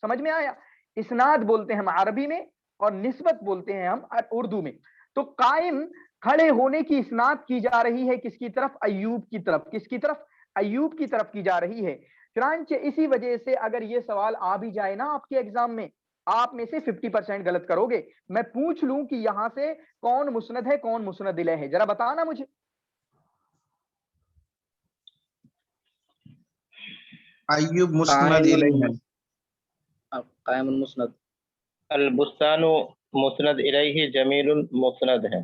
समझ में आया? इस्नाद बोलते हैं हम अरबी में और निस्बत बोलते हैं हम उर्दू में। तो कायम, खड़े होने की इस्नाद की जा रही है किसकी तरफ? अय्यूब की तरफ। किसकी तरफ? अय्यूब की तरफ की जा रही है। चुनांचे इसी वजह से अगर ये सवाल आ भी जाए ना आपके एग्जाम में, आप में से 50% गलत करोगे। मैं पूछ लूं कि यहां से कौन मुस्नद है, कौन मुस्नद इलैह है, जरा बताना मुझे। अय्यूब मुस्नद इलैह है। कायमुन मुस्नद। अल बुस्तानु मुस्नद इलैहि, जमीलुन मुस्नद है।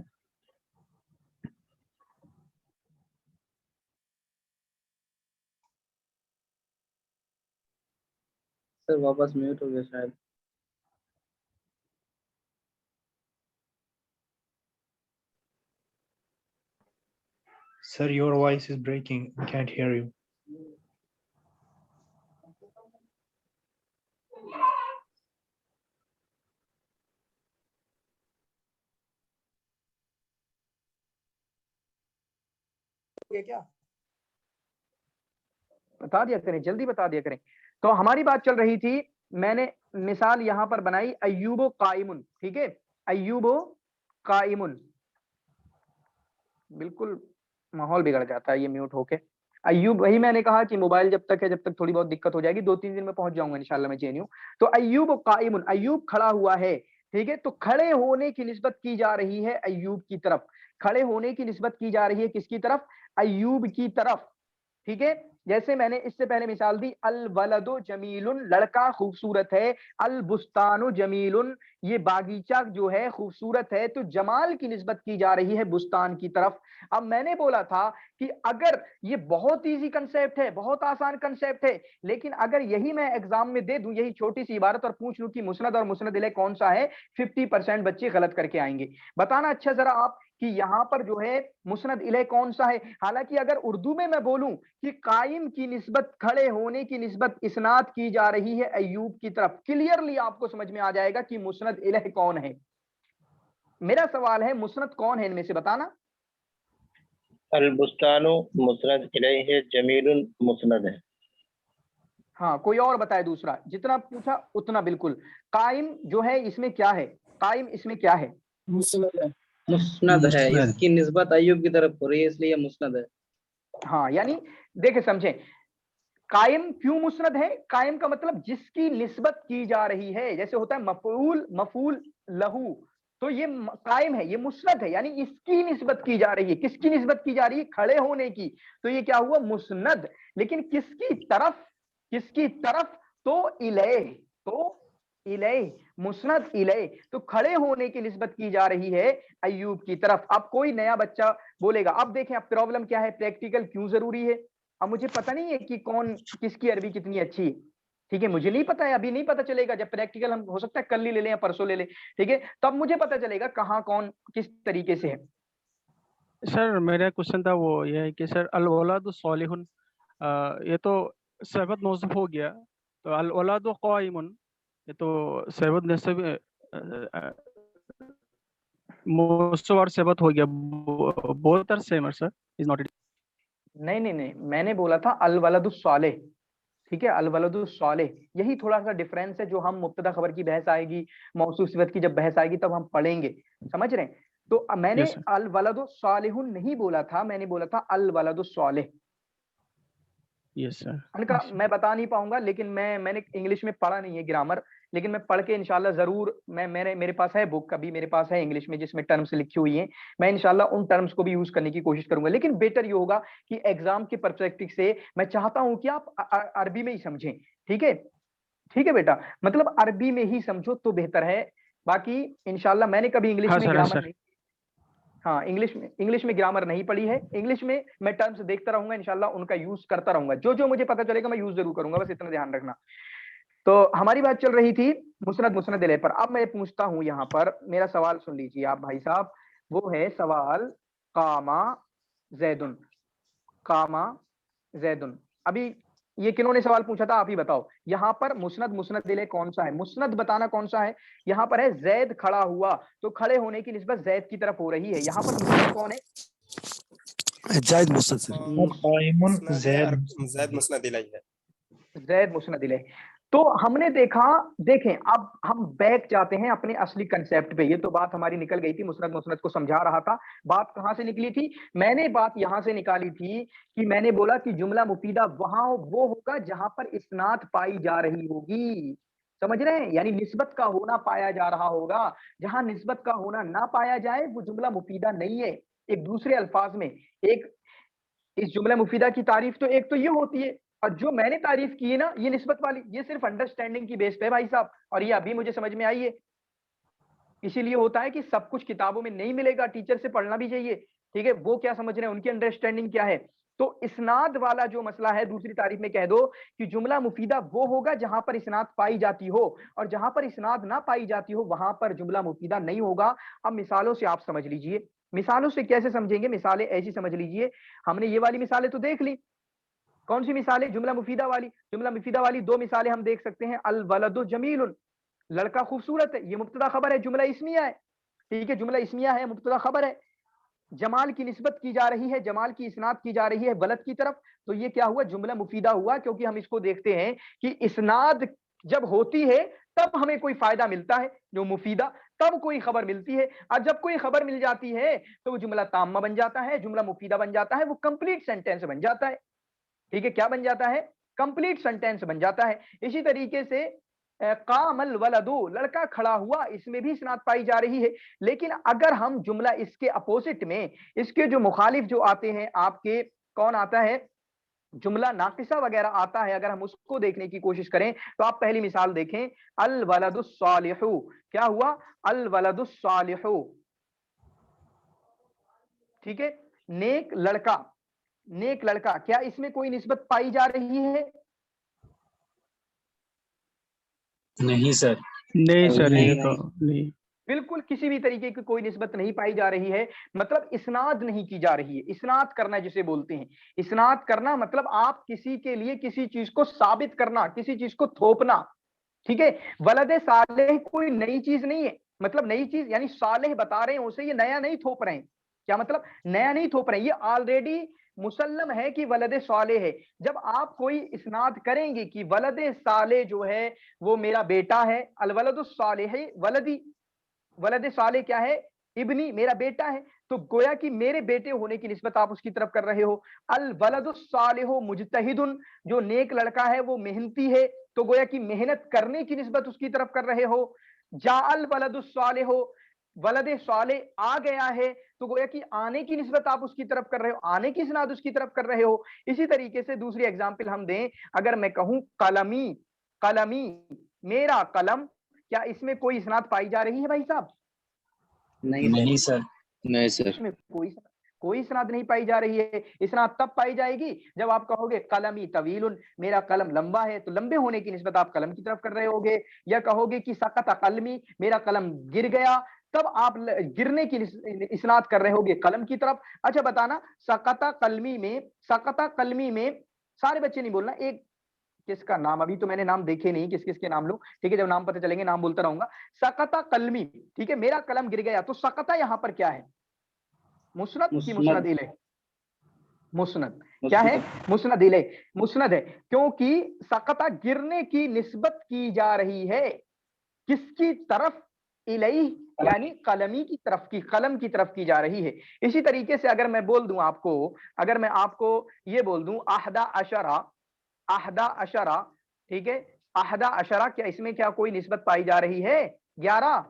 سر واپس میوٹ ہو گیا شاید. Sir, your voice is breaking. I can't hear you. کیا بتا دیا کریں, جلدی بتا دیا کریں. تو ہماری بات چل رہی تھی, میں نے مثال یہاں پر بنائی ایوب و قائمن. ٹھیک ہے, ایوب و قائمن. بالکل ماحول بگڑ جاتا ہے یہ میوٹ ہو کے. ایوب, وہی میں نے کہا کہ موبائل جب تک ہے, جب تک تھوڑی بہت دقت ہو جائے گی, 2-3 دن میں پہنچ جاؤں گا انشاءاللہ میں JNU. تو ایوب و قائمن, ایوب کھڑا ہوا ہے. ٹھیک ہے, تو کھڑے ہونے کی نسبت کی جا رہی ہے ایوب کی طرف. کھڑے ہونے کی نسبت کی جا رہی ہے کس کی طرف؟ ایوب کی طرف. ٹھیک ہے, جیسے میں نے اس سے پہلے مثال دی, الولد جمیل, لڑکا خوبصورت ہے. البستان جمیل, یہ باغیچہ جو ہے خوبصورت ہے. تو جمال کی نسبت کی جا رہی ہے بستان کی طرف. اب میں نے بولا تھا کہ اگر یہ بہت ایزی کنسیپٹ ہے, بہت آسان کنسیپٹ ہے, لیکن اگر یہی میں ایگزام میں دے دوں یہی چھوٹی سی عبارت اور پوچھ لوں کہ مسند اور مسند الیہ کون سا ہے, 50% بچے غلط کر کے آئیں گے. بتانا اچھا ذرا آپ کہ یہاں پر جو ہے مسند الیہ کون سا ہے. حالانکہ اگر اردو میں بولوں کہ قائم کی نسبت, کھڑے ہونے کی نسبت اسناد کی جا رہی ہے ایوب کی طرف, کلیئرلی آپ کو سمجھ میں آ جائے گا کہ مسند الیہ کون ہے. میرا سوال ہے مسند کون ہے ان میں سے بتانا. البستان مسند الیہ جمیل مسند ہے. ہاں, کوئی اور بتائے دوسرا, جتنا پوچھا اتنا. بالکل. قائم جو ہے اس میں کیا ہے, قائم اس میں کیا ہے؟ مسند ہے. اس کی نسبت ایوب کی طرف ہو رہی ہے اس لیے مسند ہے. ہاں, یعنی دیکھیں سمجھیں, قائم کیوں مسند ہے؟ قائم کا مطلب جس کی نسبت کی جا رہی ہے, جیسے ہوتا ہے مفعول, مفعول لہو, تو یہ قائم ہے, یہ مسند ہے, یعنی اس کی نسبت کی جا رہی ہے. کس کی نسبت کی جا رہی ہے؟ کھڑے ہونے کی. تو یہ کیا ہوا؟ مسند. لیکن کس کی طرف؟ کس کی طرف؟ تو الیہ, تو الیہ, مسند الیہ. تو کھڑے ہونے کی نسبت کی جا رہی ہے ایوب کی طرف. اب کوئی نیا بچہ بولے گا, اب دیکھیں اب پرابلم کیا ہے, پریکٹیکل کیوں ضروری ہے. اب مجھے پتہ نہیں ہے کہ کون کس کی عربی کتنی اچھی ہے. ٹھیک ہے, مجھے نہیں پتا ہے, ابھی نہیں پتا چلے گا. جب پریکٹیکل ہم ہو سکتا ہے کل ہی لے لیں یا پرسوں لے لیں. ٹھیک ہے, تب مجھے پتا چلے گا کہاں کون کس طریقے سے ہے. سر میرا کوشچن تھا وہ یہ ہے کہ سر الاولاد صالح, یہ تو صفت موصوف ہو گیا, تو الاولاد قائم, یہ تو صفت نسب موصوف اور صفت ہو گیا. Both are same sir, is not. نہیں نہیں نہیں, میں نے بولا تھا الولد الصالح. ٹھیک ہے, الولد الصالح, یہی تھوڑا سا ڈفرینس ہے جو ہم مبتدا خبر کی بحث آئے گی, موصوف صفت کی جب بحث آئے گی تب ہم پڑھیں گے. سمجھ رہے ہیں؟ تو میں نے Yes, sir. الولد الصالح نہیں بولا تھا, میں نے بولا تھا الولد الصالح. یس سر. ان کا میں بتا نہیں پاؤں گا, لیکن میں نے انگلش میں پڑھا نہیں ہے گرامر, لیکن میں پڑھ کے انشاءاللہ ضرور, میرے پاس ہے بک, ابھی میرے پاس ہے انگلش میں جس میں ٹرمز لکھی ہوئی ہیں, میں انشاءاللہ ان ٹرمز کو بھی یوز کرنے کی کوشش کروں گا. لیکن بیٹر یہ ہوگا کہ ایگزام کے پرسپیکٹو سے میں چاہتا ہوں کہ آپ عربی میں ہی سمجھیں. ٹھیک ہے, ٹھیک ہے بیٹا, مطلب عربی میں ہی سمجھو تو بہتر ہے. باقی انشاءاللہ میں نے کبھی انگلش ہاں میں سر, گرامر سر. نہیں, ہاں انگلش میں گرامر نہیں پڑھی ہے. انگلش میں ٹرمز دیکھتا رہوں گا, انشاءاللہ ان کا یوز کرتا رہوں گا. جو مجھے پتا چلے گا میں یوز ضرور کروں گا, بس اتنا دھیان رکھنا. تو ہماری بات چل رہی تھی مسند الیہ پر. اب میں پوچھتا ہوں یہاں پر, میرا سوال سن لیجیے آپ بھائی صاحب, وہ ہے سوال قاما زیدن, قاما زیدن. ابھی یہ کنہوں نے سوال پوچھا تھا, آپ ہی بتاؤ. یہاں پر مسند الیہ کون سا ہے؟ مسند بتانا کون سا ہے. یہاں پر ہے زید کھڑا ہوا, تو کھڑے ہونے کی نسبت زید کی طرف ہو رہی ہے. یہاں پر مسند کون ہے؟ زید مسند سر. قائم زید زید مسند الیہ ہے. زید مسند الیہ. تو ہم نے دیکھا, دیکھیں اب ہم بیک جاتے ہیں اپنے اصلی کنسیپٹ پہ. یہ تو بات ہماری نکل گئی تھی, مسند کو سمجھا رہا تھا. بات کہاں سے نکلی تھی؟ میں نے بات یہاں سے نکالی تھی کہ میں نے بولا کہ جملہ مفیدہ وہاں وہ ہوگا جہاں پر اسناد پائی جا رہی ہوگی. سمجھ رہے ہیں؟ یعنی نسبت کا ہونا پایا جا رہا ہوگا. جہاں نسبت کا ہونا نہ پایا جائے وہ جملہ مفیدہ نہیں ہے. ایک دوسرے الفاظ میں, ایک اس جملہ مفیدہ کی تعریف تو ایک تو یہ ہوتی ہے, اور جو میں نے تعریف کی ہے نا یہ نسبت والی, یہ صرف انڈرسٹینڈنگ کی بیس پہ بھائی صاحب, اور یہ ابھی مجھے سمجھ میں آئی ہے. اسی لیے ہوتا ہے کہ سب کچھ کتابوں میں نہیں ملے گا, ٹیچر سے پڑھنا بھی چاہیے. ٹھیک ہے, وہ کیا سمجھ رہے ہیں, ان کی انڈرسٹینڈنگ کیا ہے. تو اسناد والا جو مسئلہ ہے دوسری تعریف میں کہہ دو کہ جملہ مفیدہ وہ ہوگا جہاں پر اسناد پائی جاتی ہو، اور جہاں پر اسناد نہ پائی جاتی ہو وہاں پر جملہ مفیدہ نہیں ہوگا۔ اب مثالوں سے آپ سمجھ لیجئے، مثالوں سے کیسے سمجھیں گے؟ مثالیں ایسی سمجھ لیجئے، ہم نے یہ والی مثالیں تو دیکھ لی، کون سی مثالیں؟ جملہ مفیدہ والی۔ جملہ مفیدہ والی دو مثالیں ہم دیکھ سکتے ہیں، الولد جمیل، لڑکا خوبصورت ہے، یہ مبتدا خبر ہے، جملہ اسمیہ ہے، ٹھیک ہے، جملہ اسمیہ ہے، مبتدا خبر ہے۔ جمال کی نسبت کی جا رہی ہے، جمال کی اسناد کی جا رہی ہے ولد کی طرف، تو یہ کیا ہوا؟ جملہ مفیدہ ہوا، کیونکہ ہم اس کو دیکھتے ہیں کہ اسناد جب ہوتی ہے تب ہمیں کوئی فائدہ ملتا ہے جو مفیدہ، تب کوئی خبر ملتی ہے، اور جب کوئی خبر مل جاتی ہے تو وہ جملہ تامہ بن جاتا ہے، جملہ مفیدہ بن جاتا ہے، وہ کمپلیٹ سینٹینس بن جاتا ہے، ٹھیک ہے، کیا بن جاتا ہے؟ کمپلیٹ سینٹینس بن جاتا ہے۔ اسی طریقے سے قام الولد، لڑکا کھڑا ہوا، اس میں بھی اسناد پائی جا رہی ہے، لیکن اگر ہم جملہ اس کے اپوزٹ میں، اس کے جو مخالف جو آتے ہیں آپ کے، کون آتا ہے؟ جملہ ناقصہ وغیرہ آتا ہے، اگر ہم اس کو دیکھنے کی کوشش کریں تو آپ پہلی مثال دیکھیں، الولد الصالح، کیا ہوا؟ الولد الصالح، ٹھیک ہے، نیک لڑکا، نیک لڑکا، کیا اس میں کوئی نسبت پائی جا رہی ہے؟ نہیں سر، نہیں سر، نہیں یہ تو نہیں۔ بالکل کسی بھی طریقے کی کوئی نسبت نہیں پائی جا رہی ہے، مطلب اسناد نہیں کی جا رہی ہے۔ اسناد کرنا جسے بولتے ہیں، اسناد کرنا مطلب آپ کسی کے لیے کسی چیز کو ثابت کرنا، کسی چیز کو تھوپنا، ٹھیک ہے۔ ولد صالح کوئی نئی چیز نہیں ہے، مطلب نئی چیز یعنی صالح بتا رہے ہیں اسے، یہ نیا نہیں تھوپ رہے ہیں، کیا مطلب؟ نیا نہیں تھوپ رہے ہیں، یہ آلریڈی مسلم ہے کہ ولد صالح ہے۔ جب آپ کوئی اسناد کریں گے کہ ولد صالح جو ہے وہ میرا بیٹا ہے، الولد الصالح ولدی، ولد صالح کیا ہے؟ ابنی، میرا بیٹا ہے، تو گویا کہ میرے بیٹے ہونے کی نسبت آپ اس کی طرف کر رہے ہو۔ الولد الصالح مجتہد، جو نیک لڑکا ہے وہ محنتی ہے، تو گویا کہ محنت کرنے کی نسبت اس کی طرف کر رہے ہو۔ جاء الولد الصالح، ولد صالح آ گیا ہے، تو گویا کہ آنے کی نسبت آپ اس کی طرف کر رہے ہو، آنے کی اسناد اس کی طرف کر رہے ہو۔ اسی طریقے سے دوسری ایگزامپل ہم دیں، اگر میں کہوں قلمی، قلمی میرا قلم، کیا اس میں کوئی اسناد پائی جا رہی ہے بھائی صاحب؟ نہیں سر، نہیں سر، اس میں کوئی اسناد نہیں پائی جا رہی ہے۔ اسناد تب پائی جائے گی جب آپ کہو گے قلمی طویل، میرا قلم لمبا ہے، تو لمبے ہونے کی نسبت آپ قلم کی طرف کر رہے ہوگے، یا کہو گے کہ سقط قلمی، میرا قلم گر گیا، تب آپ گرنے کی اسناد کر رہے ہوگے قلم کی طرف۔ اچھا بتانا، سقط قلمی میں، سقط قلمی میں، سارے بچے نہیں بولنا، ایک کس کا نام، ابھی تو میں نے نام دیکھے نہیں کس کس کے نام لوں، ٹھیک ہے، جب نام پتہ چلیں گے نام بولتا رہوں گا۔ سقط قلمی، ٹھیک ہے، میرا قلم گر گیا، تو سقط یہاں پر کیا ہے؟ مسند کی مسند الیہ؟ مسند کیا ہے؟ مسند الیہ، مسند ہے، کیونکہ سقط گرنے کی نسبت کی جا رہی ہے کس کی طرف؟ الیہ، یعنی قلمی کی طرف کی، قلم کی طرف کی جا رہی ہے۔ اسی طریقے سے اگر میں بول دوں آپ کو، اگر میں آپ کو یہ بول دوں احدى عشرہ، احدى عشرہ، ٹھیک ہے، احدى عشرہ، کیا اس میں کیا کوئی نسبت پائی جا رہی ہے؟ 11،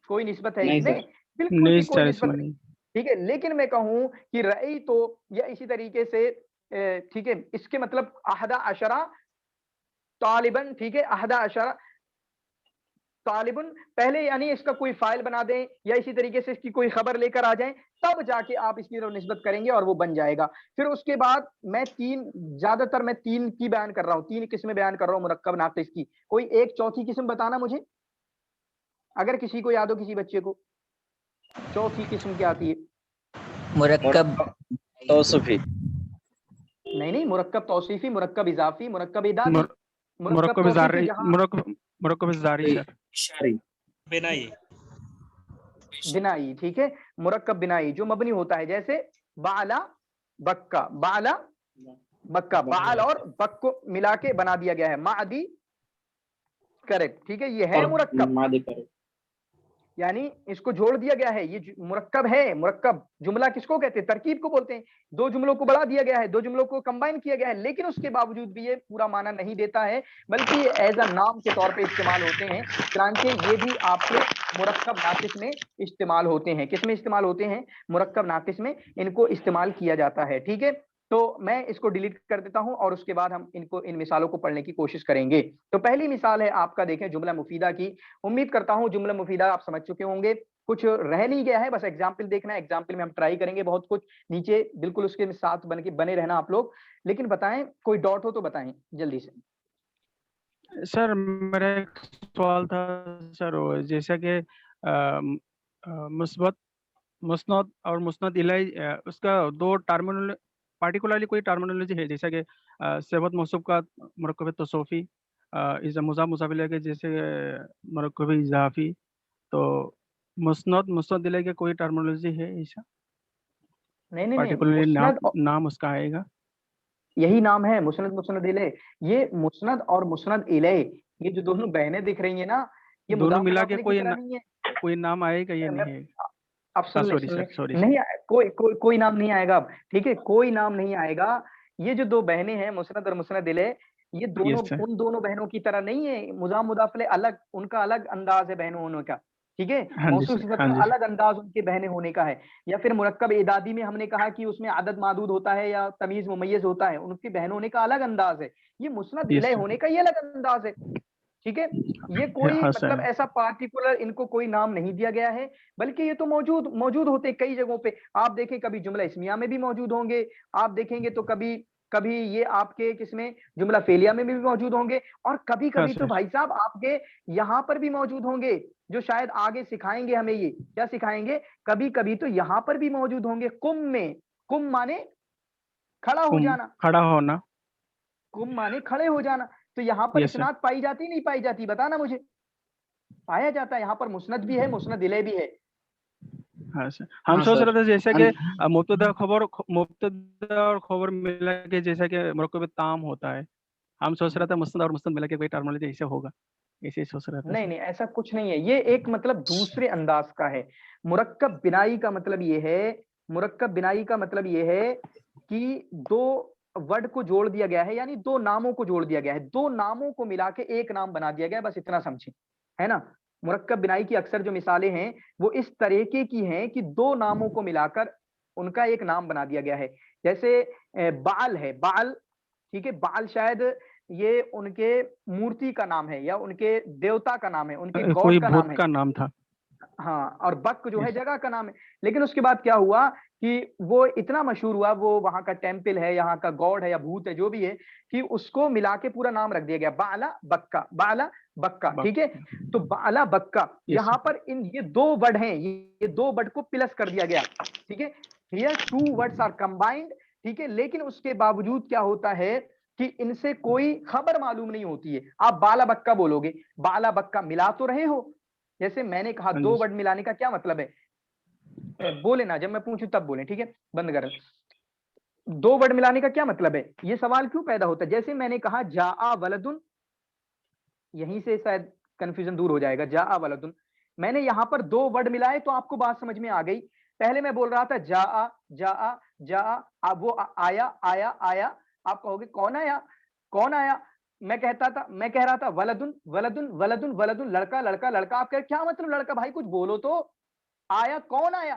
کوئی نسبت ہے اس میں؟ بالکل نہیں بھی کوئی سر، اس نسبت میں نہیں، نہیں۔ ٹھیک ہے۔ لیکن میں کہوں کہ رئی تو، یا اسی طریقے سے ٹھیک ہے، اس کے مطلب احدى عشرہ طالباً، ٹھیک ہے، احدى عشرہ طالباً، پہلے یعنی اس کا کوئی فائل بنا دیں، یا اسی طریقے سے اس کی کوئی خبر لے کر آ جائیں، تب جا کے آپ اس کی نسبت کریں گے اور وہ بن جائے گا۔ پھر اس کے بعد میں زیادہ تر میں تین کی بیان کر رہا ہوں، تین قسمیں بیان کر رہا ہوں مرکب ناقص کی، کوئی ایک چوتھی قسم بتانا مجھے، اگر کسی کو یاد ہو، کسی بچے کو، چوتھی قسم کیا آتی ہے؟ مرکب توصیفی، نہیں، مرکب توصیفی، مرکب اضافی، مرکب اعدادی۔ مرکب مرکب توصیفی زاری، جہاں مرکب زاری سر، اشاری، بنائی، ٹھیک ہے، مرکب بنائی جو مبنی ہوتا ہے، جیسے بعلا بکا، بعلا بکا، بعل اور بک کو ملا کے بنا دیا گیا ہے معدی، کریکٹ، ٹھیک ہے، یہ ہے مرکب، مادی کرے، یعنی اس کو جوڑ دیا گیا ہے، یہ مرکب ہے۔ مرکب جملہ کس کو کہتے ہیں؟ ترکیب کو بولتے ہیں۔ دو جملوں کو بڑھا دیا گیا ہے، دو جملوں کو کمبائن کیا گیا ہے، لیکن اس کے باوجود بھی یہ پورا معنی نہیں دیتا ہے، بلکہ یہ ایز اے نام کے طور پہ استعمال ہوتے ہیں۔ چنانچہ یہ بھی آپ کے مرکب ناقص میں استعمال ہوتے ہیں۔ کس میں استعمال ہوتے ہیں؟ مرکب ناقص میں ان کو استعمال کیا جاتا ہے، ٹھیک ہے۔ تو میں اس کو ڈیلیٹ کر دیتا ہوں اور اس کے بعد ہم ان مثالوں کو پڑھنے کی کوشش کریں گے۔ تو پہلی مثال ہے آپ کا، دیکھیں، جملہ مفیدہ کی۔ امید کرتا ہوں جملہ مفیدہ آپ سمجھ چکے ہوں گے۔ कुछ रह नहीं गया है, बस एग्जाम्पल देखना है, एग्जाम्पल में हम ट्राई करेंगे बहुत कुछ, नीचे बिल्कुल उसके साथ बने रहना आप लोग। लेकिन बताएं, कोई डाउट हो तो बताएं जल्दी से। सर मेरा एक सवाल था सर, जैसा कि मुस्बत, मुस्नद और मुस्नद इलाई, उसका दो टर्मिनोलॉजी, पार्टिकुलरली कोई टर्मिनोलॉजी है, जैसा कि सेबत मौसूफ का मरकब तसोफी, मुज़ाफ मुज़ाफ इलैह के जैसे मरकब इजाफी, तो मुस्नद मुस्नद इलैह के कोई टर्मिनोलॉजी है ऐसा नहीं, पार्टिकुलरली नाम मुस्नद नाम उसका आएगा? यही नाम है, मुस्नद मुस्नद इलैह। ये मुस्नद और मुस्नद इलैह, ये जो दोनों बहनें दिख रही हैं ना, ये दोनों मुदाफ मिला मुदाफ के इलैह की तरह नहीं है। कोई नाम आएगा या मैं नहीं है? अब सुन ले, सॉरी सुन सर, ले, सॉरी नहीं कोई नाम नहीं आएगा अब, ठीक है, कोई नाम नहीं आएगा। ये जो दो बहनें हैं मुस्नद और मुस्नद इलैह, ये दोनों यस सर। उन दोनों बहनों की तरह नहीं है। मुजाफ मुदाफ इलैह अलग, उनका अलग अंदाज है बहनों होने का, ठीक है। हाँ जी मौसूफ सर, सिफत हाँ का जी। अलग अंदाज उनके बहने होने का है। या फिर मुरक्कब इदादी में हमने कहा कि उसमें आदद मादूद होता है या तमीज मुमय्यज होता है, उनकी बहन होने का अलग अंदाज है। ये मुस्नद यस इलैह सर। होने का ये अलग अंदाज है, ठीक है। ये कोई हाँ मतलब सर। ऐसा पार्टिकुलर इनको कोई नाम नहीं दिया गया है, बल्कि ये तो मौजूद मौजूद होते कई जगहों पे। आप देखें, कभी जुमला इस्मिया में भी मौजूद होंगे, आप देखेंगे तो कभी कभी ये आपके किसमें जुमला फेलिया में भी मौजूद होंगे, और कभी हाँ कभी तो सर। भाई साहब आपके यहाँ पर भी मौजूद होंगे, जो शायद आगे सिखाएंगे हमें। ये क्या सिखाएंगे, कभी कभी तो यहाँ पर भी मौजूद होंगे। कुम में, कुम माने खड़ा हो जाना, खड़ा होना। कुम माने खड़े हो जाना। तो यहाँ पर यस सर। इस्नाद पाई जाती नहीं पाई जाती, बताना मुझे। पाया जाता है, यहाँ पर मुस्नद भी है, मुस्नद इलैह भी है। हाँ सर, हम हाँ सोच सर। रहे थे जैसे कि मुब्तदा और खबर मिला के जैसा कि मरकब ताम होता है, हम सोच रहे थे मुस्नद और मुस्नद मिला के कोई टर्मिनोलॉजी ऐसे होगा, ऐसे ही सोच रहा था नहीं सर। नहीं, ऐसा कुछ नहीं है, ये एक मतलब दूसरे अंदाज का है। मुरक्कब बिनाई का मतलब ये है, मुरक्कब बिनाई का मतलब ये है कि दो वर्ड को जोड़ दिया गया है, यानी दो नामों को जोड़ दिया गया है, दो नामों को मिला के एक नाम बना दिया गया है, बस इतना समझें, है ना। मुरक्कब बिनाई की अक्सर जो मिसालें हैं वो इस तरीके की हैं कि दो नामों को मिलाकर उनका एक नाम बना दिया गया है। जैसे बाल है, बाल, ठीक है, बाल शायद ये उनके मूर्ति का नाम है या उनके देवता का नाम है, उनके कोई गॉड का नाम भूत है। का नाम था। हाँ, और बक जो है यस। जगह का नाम है। लेकिन उसके बाद क्या हुआ कि वो इतना मशहूर हुआ, वो वहां का टेम्पल है, यहाँ का गॉड है या भूत है, जो भी है, कि उसको मिला के पूरा नाम रख दिया गया, बाला बक्का, बाला बक्का, ठीक है। तो बाला बक्का, यस यहाँ पर ये दो वर्ड हैं, ये दो वर्ड को प्लस कर दिया गया, ठीक है। Here two words are combined, ठीक है। लेकिन उसके बावजूद क्या होता है कि इनसे कोई खबर मालूम नहीं होती है। आप बाला बक्का बोलोगे, बाला बक्का मिला तो रहे हो। जैसे मैंने कहा हाँ दो जी। वर्ड मिलाने का क्या मतलब है, बोले ना, जब मैं पूछूं तब बोले, ठीक है, बंद कर। दो वर्ड मिलाने का क्या मतलब है, ये सवाल क्यों पैदा होता है। जैसे मैंने कहा जाआ वलदुन, यहीं से शायद कंफ्यूजन दूर हो जाएगा। जाआ वलदुन, मैंने यहां पर दो वर्ड मिलाए तो आपको बात समझ में आ गई। पहले मैं बोल रहा था जाआ जाआ जाआ, अब वो आया आया आया, आप कहोगे कौन आया, कौन आया। मैं कह रहा था वलदुन वलदुन वलदुन वलदुन, लड़का लड़का लड़का। आप कह क्या मतलब लड़का, भाई कुछ बोलो तो, आया कौन आया।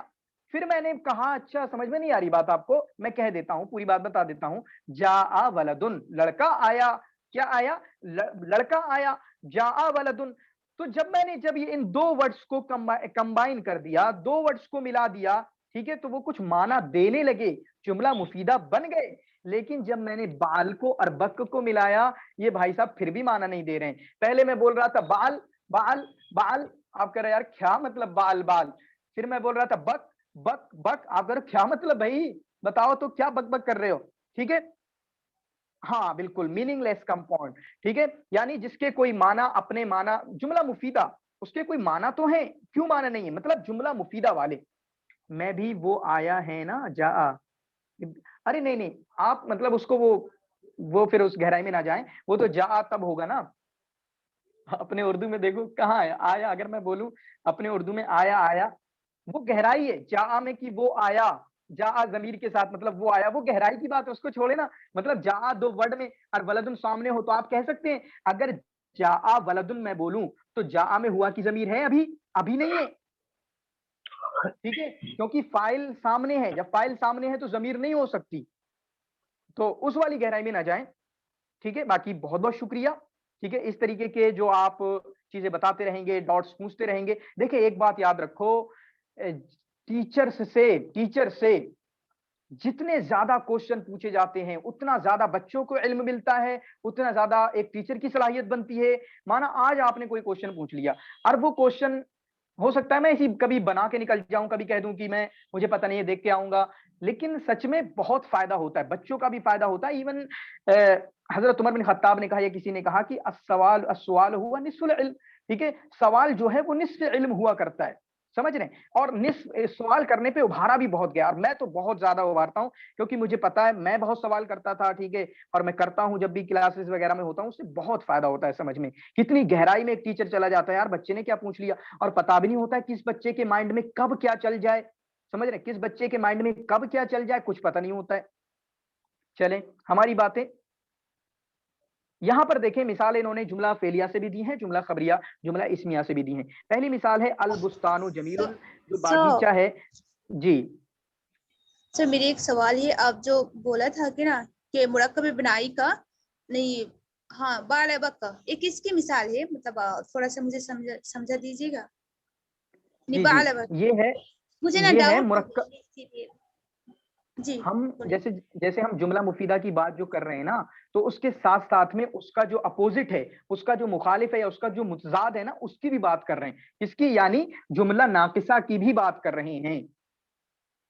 फिर मैंने कहा अच्छा समझ में नहीं आ रही बात आपको, मैं कह देता हूं, पूरी बात बता देता हूं। जा वलदुन, लड़का आया। क्या आया, लड़का आया। जा वलदुन। तो जब ये इन दो वर्ड्स को कंबाइन कर दिया, दो वर्ड्स को मिला दिया, ठीक है, तो वो कुछ माना देने लगे, जुमला मुफीदा बन गए। लेकिन जब मैंने बाल को और बक को मिलाया, ये भाई साहब फिर भी माना नहीं दे रहे हैं। पहले मैं बोल रहा था बाल बाल बाल, आप कह रहे यार क्या मतलब बाल बाल। फिर मैं बोल रहा था बक बक बक, आप कह रहे क्या मतलब भाई, बताओ तो क्या बक बक कर रहे हो, ठीक है। हाँ बिल्कुल, मीनिंगलेस कंपाउंड, ठीक है, यानी जिसके कोई माना, अपने माना, जुमला मुफीदा, उसके कोई माना तो है, क्यों माना नहीं है, मतलब जुमला मुफीदा वाले। मैं भी वो आया है ना जा, अरे नहीं नहीं, आप मतलब उसको वो फिर उस गहराई में ना जाएं, वो तो जा तब होगा ना। अपने उर्दू में देखो कहाँ है आया, अगर मैं बोलूं अपने उर्दू में आया आया, वो गहराई है जा में कि वो आया, जा जमीर के साथ, मतलब वो आया, वो गहराई की बात है, उसको छोड़े ना। मतलब जा दो वर्ड में और वलदुन सामने हो तो आप कह सकते हैं, अगर जा वलदुन मैं बोलूं तो जा में हुआ की जमीर है, अभी अभी नहीं है, ठीक है, क्योंकि फाइल सामने है, जब फाइल सामने है तो जमीर नहीं हो सकती। तो उस वाली गहराई में ना जाएं, ठीक है। बाकी बहुत बहुत शुक्रिया, ठीक है। इस तरीके के जो आप चीजें बताते रहेंगे, डॉट्स पूछते रहेंगे। देखिए एक बात याद रखो टीचर से जितने ज्यादा क्वेश्चन पूछे जाते हैं उतना ज्यादा बच्चों को इल्म मिलता है, उतना ज्यादा एक टीचर की सलाहियत बनती है। माना आज आपने कोई क्वेश्चन पूछ लिया और वो क्वेश्चन हो सकता है मैं इसी कभी बना के निकल जाऊं, कभी कह दूं कि मैं मुझे पता नहीं है देख के आऊंगा, लेकिन सच में बहुत फायदा होता है, बच्चों का भी फायदा होता है। इवन हजरत उमर बिन खत्ताब ने कहा या किसी ने कहा कि अस्सवाल हुआ निस्फुल इल्म, ठीक है, सवाल जो है वो निस्फ इल्म हुआ करता है, समझ रहे हैं। और निस्फ सवाल करने पे उभारा भी बहुत गया, और मैं तो बहुत ज्यादा उभारता हूँ क्योंकि मुझे पता है मैं बहुत सवाल करता था, ठीक है, और मैं करता हूँ जब भी क्लासेस वगैरह में होता हूँ, उससे बहुत फायदा होता है समझ में। कितनी गहराई में एक टीचर चला जाता है यार, बच्चे ने क्या पूछ लिया और पता भी नहीं होता है किस बच्चे के माइंड में कब क्या चल जाए, समझ रहे, किस बच्चे के माइंड में कब क्या चल जाए कुछ पता नहीं होता है। चलें हमारी बातें यहां पर देखें, मिसाल इन्होंने जुमला फेलिया से भी दी है, जुमला खबरिया, जुमला इस्मिया से भी दी है। पहली मिसाल है अल बुस्तानु जमीलुन, जो बागीचा है। जी सर मेरी एक सवाल है, आप जो बोला था कि ना कि मुरक्कब बिनाई का नहीं, हाँ बालबक का, ये किसकी मिसाल है, मतलब थोड़ा सा मुझे समझा दीजिएगा। ये है, मुझे ना ये है डाउट मुरक्कब। जी, हम जैसे हम जुमला मुफीदा की बात जो कर रहे हैं ना, तो उसके साथ साथ में उसका जो अपोजिट है, उसका जो मुखालिफ है या उसका जो मुतजाद है ना, उसकी भी बात कर रहे हैं। किसकी? यानी जुमला नाकिसा की भी बात कर रहे हैं।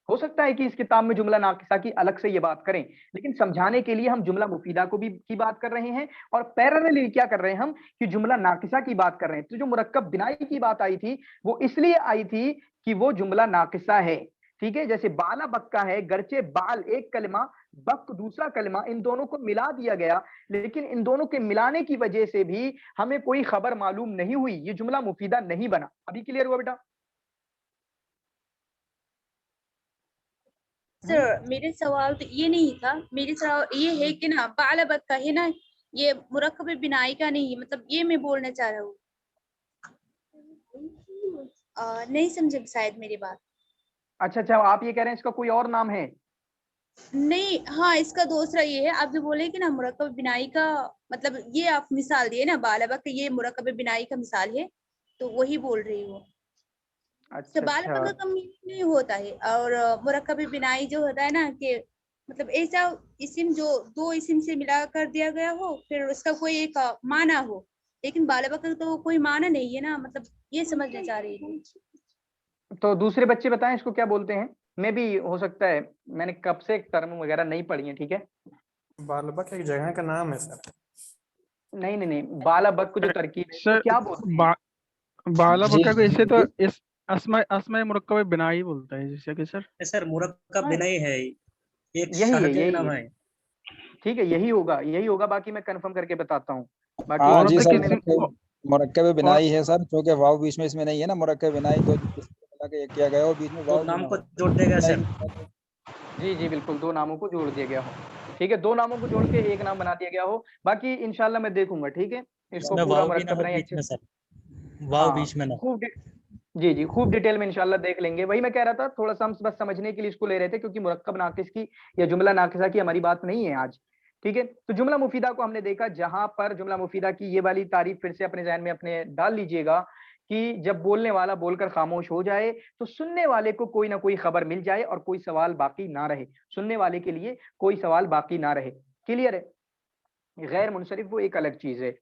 हो सकता है कि इस किताब में जुमला नाकिसा की अलग से ये बात करें, लेकिन समझाने के लिए हम जुमला मुफीदा को भी की बात कर रहे हैं और पैरेलली क्या कर रहे हैं हम कि जुमला नाकिसा की बात कर रहे हैं। तो जो मुरक्कब बिनाई की बात आई थी वो इसलिए आई थी कि वो जुमला नाकिसा है, ठीक है। जैसे बाला बक्का है, गरचे बाल एक कलमा, बक दूसरा कलमा, इन दोनों को मिला दिया गया, लेकिन इन दोनों के मिलाने की वजह से भी हमें कोई खबर मालूम नहीं हुई, ये जुमला मुफीदा नहीं बना। अभी क्लियर हुआ बेटा? सर मेरे सवाल तो ये नहीं था, मेरे सवाल ये है कि ना बालबक का है ना, ये मुरक्कब बिनाई का नहीं, मतलब ये मैं बोलना चाह रहा हूँ। नहीं समझे शायद मेरी बात। अच्छा, आप ये कह रहे हैं इसका कोई और नाम है? नहीं, हाँ इसका दूसरा ये है, आप जो बोले कि ना मुरक्कब बिनाई का, मतलब ये आप मिसाल दिए ना बालबक का, ये मुरक्कब बिनाई का मिसाल है, तो वही बोल रही हूँ। अच्छा, बालबक का कम नहीं होता है, और मुरक्कब बिनाई जो होता है ना कि मतलब ऐसा इस्म जो दो इस्म से मिला कर दिया गया हो, फिर उसका कोई एक माना हो, लेकिन बालबक का तो कोई माना नहीं है ना, मतलब ये समझना चाह रही हूँ। तो दूसरे बच्चे बताएं इसको क्या बोलते हैं। मैं भी हो सकता है मैंने कब से टर्म वगैरह नहीं पढ़ी है, ठीक है। बालबक एक जगह का नाम है सर। नहीं, बालाबक को जो तरकीब है सर तो क्या बोलते हैं? बालाबक्का को ऐसे तो इस अस्मा मुरक्कब बिनाई बोलता है जैसे कि सर मुरक्कब बिनाई है, एक यही शहर है, का यही नाम है, है। ठीक है, यही होगा, बाकी मैं कंफर्म करके बताता हूँ। बाकी हाँ और जी सर, देखने में मुरक्कब बिनाई है सर, क्योंकि वाव बीच में इसमें नहीं है ना, मुरक्कब बिनाई दो मिला के एक किया गया हो, बीच में दो वाव भी नाम ना को हो। जोड़ देगा सर। जी बिल्कुल, दो नामों को जोड़ दिया गया हो, ठीक है, दो नामों को जोड़ के एक नाम बना दिया गया हो। बाकी इंशाल्लाह मैं देखूंगा, ठीक है, इसको पूरा मुरक्कब बनाई अच्छे से। वाव हाँ बीच में ना। खूब जी खूब डिटेल में इंशाल्लाह देख लेंगे। वही मैं कह रहा था, थोड़ा सा हम बस समझने के लिए इसको ले रहे थे, क्योंकि मुरक्कब नाकिस की या जुमला नाकिसा की हमारी बात नहीं है आज, ठीक है। तो जुमला मुफीदा को हमने देखा, जहां पर जुमला मुफीदा की ये वाली तारीफ फिर से अपने ज़हन में अपने डाल लीजिएगा कि जब बोलने वाला बोलकर खामोश हो जाए तो सुनने वाले को कोई ना कोई खबर मिल जाए और कोई सवाल बाकी ना रहे, सुनने वाले के लिए कोई सवाल बाकी ना रहे। क्लियर है? गैर मुनसरिफ वो एक अलग चीज है।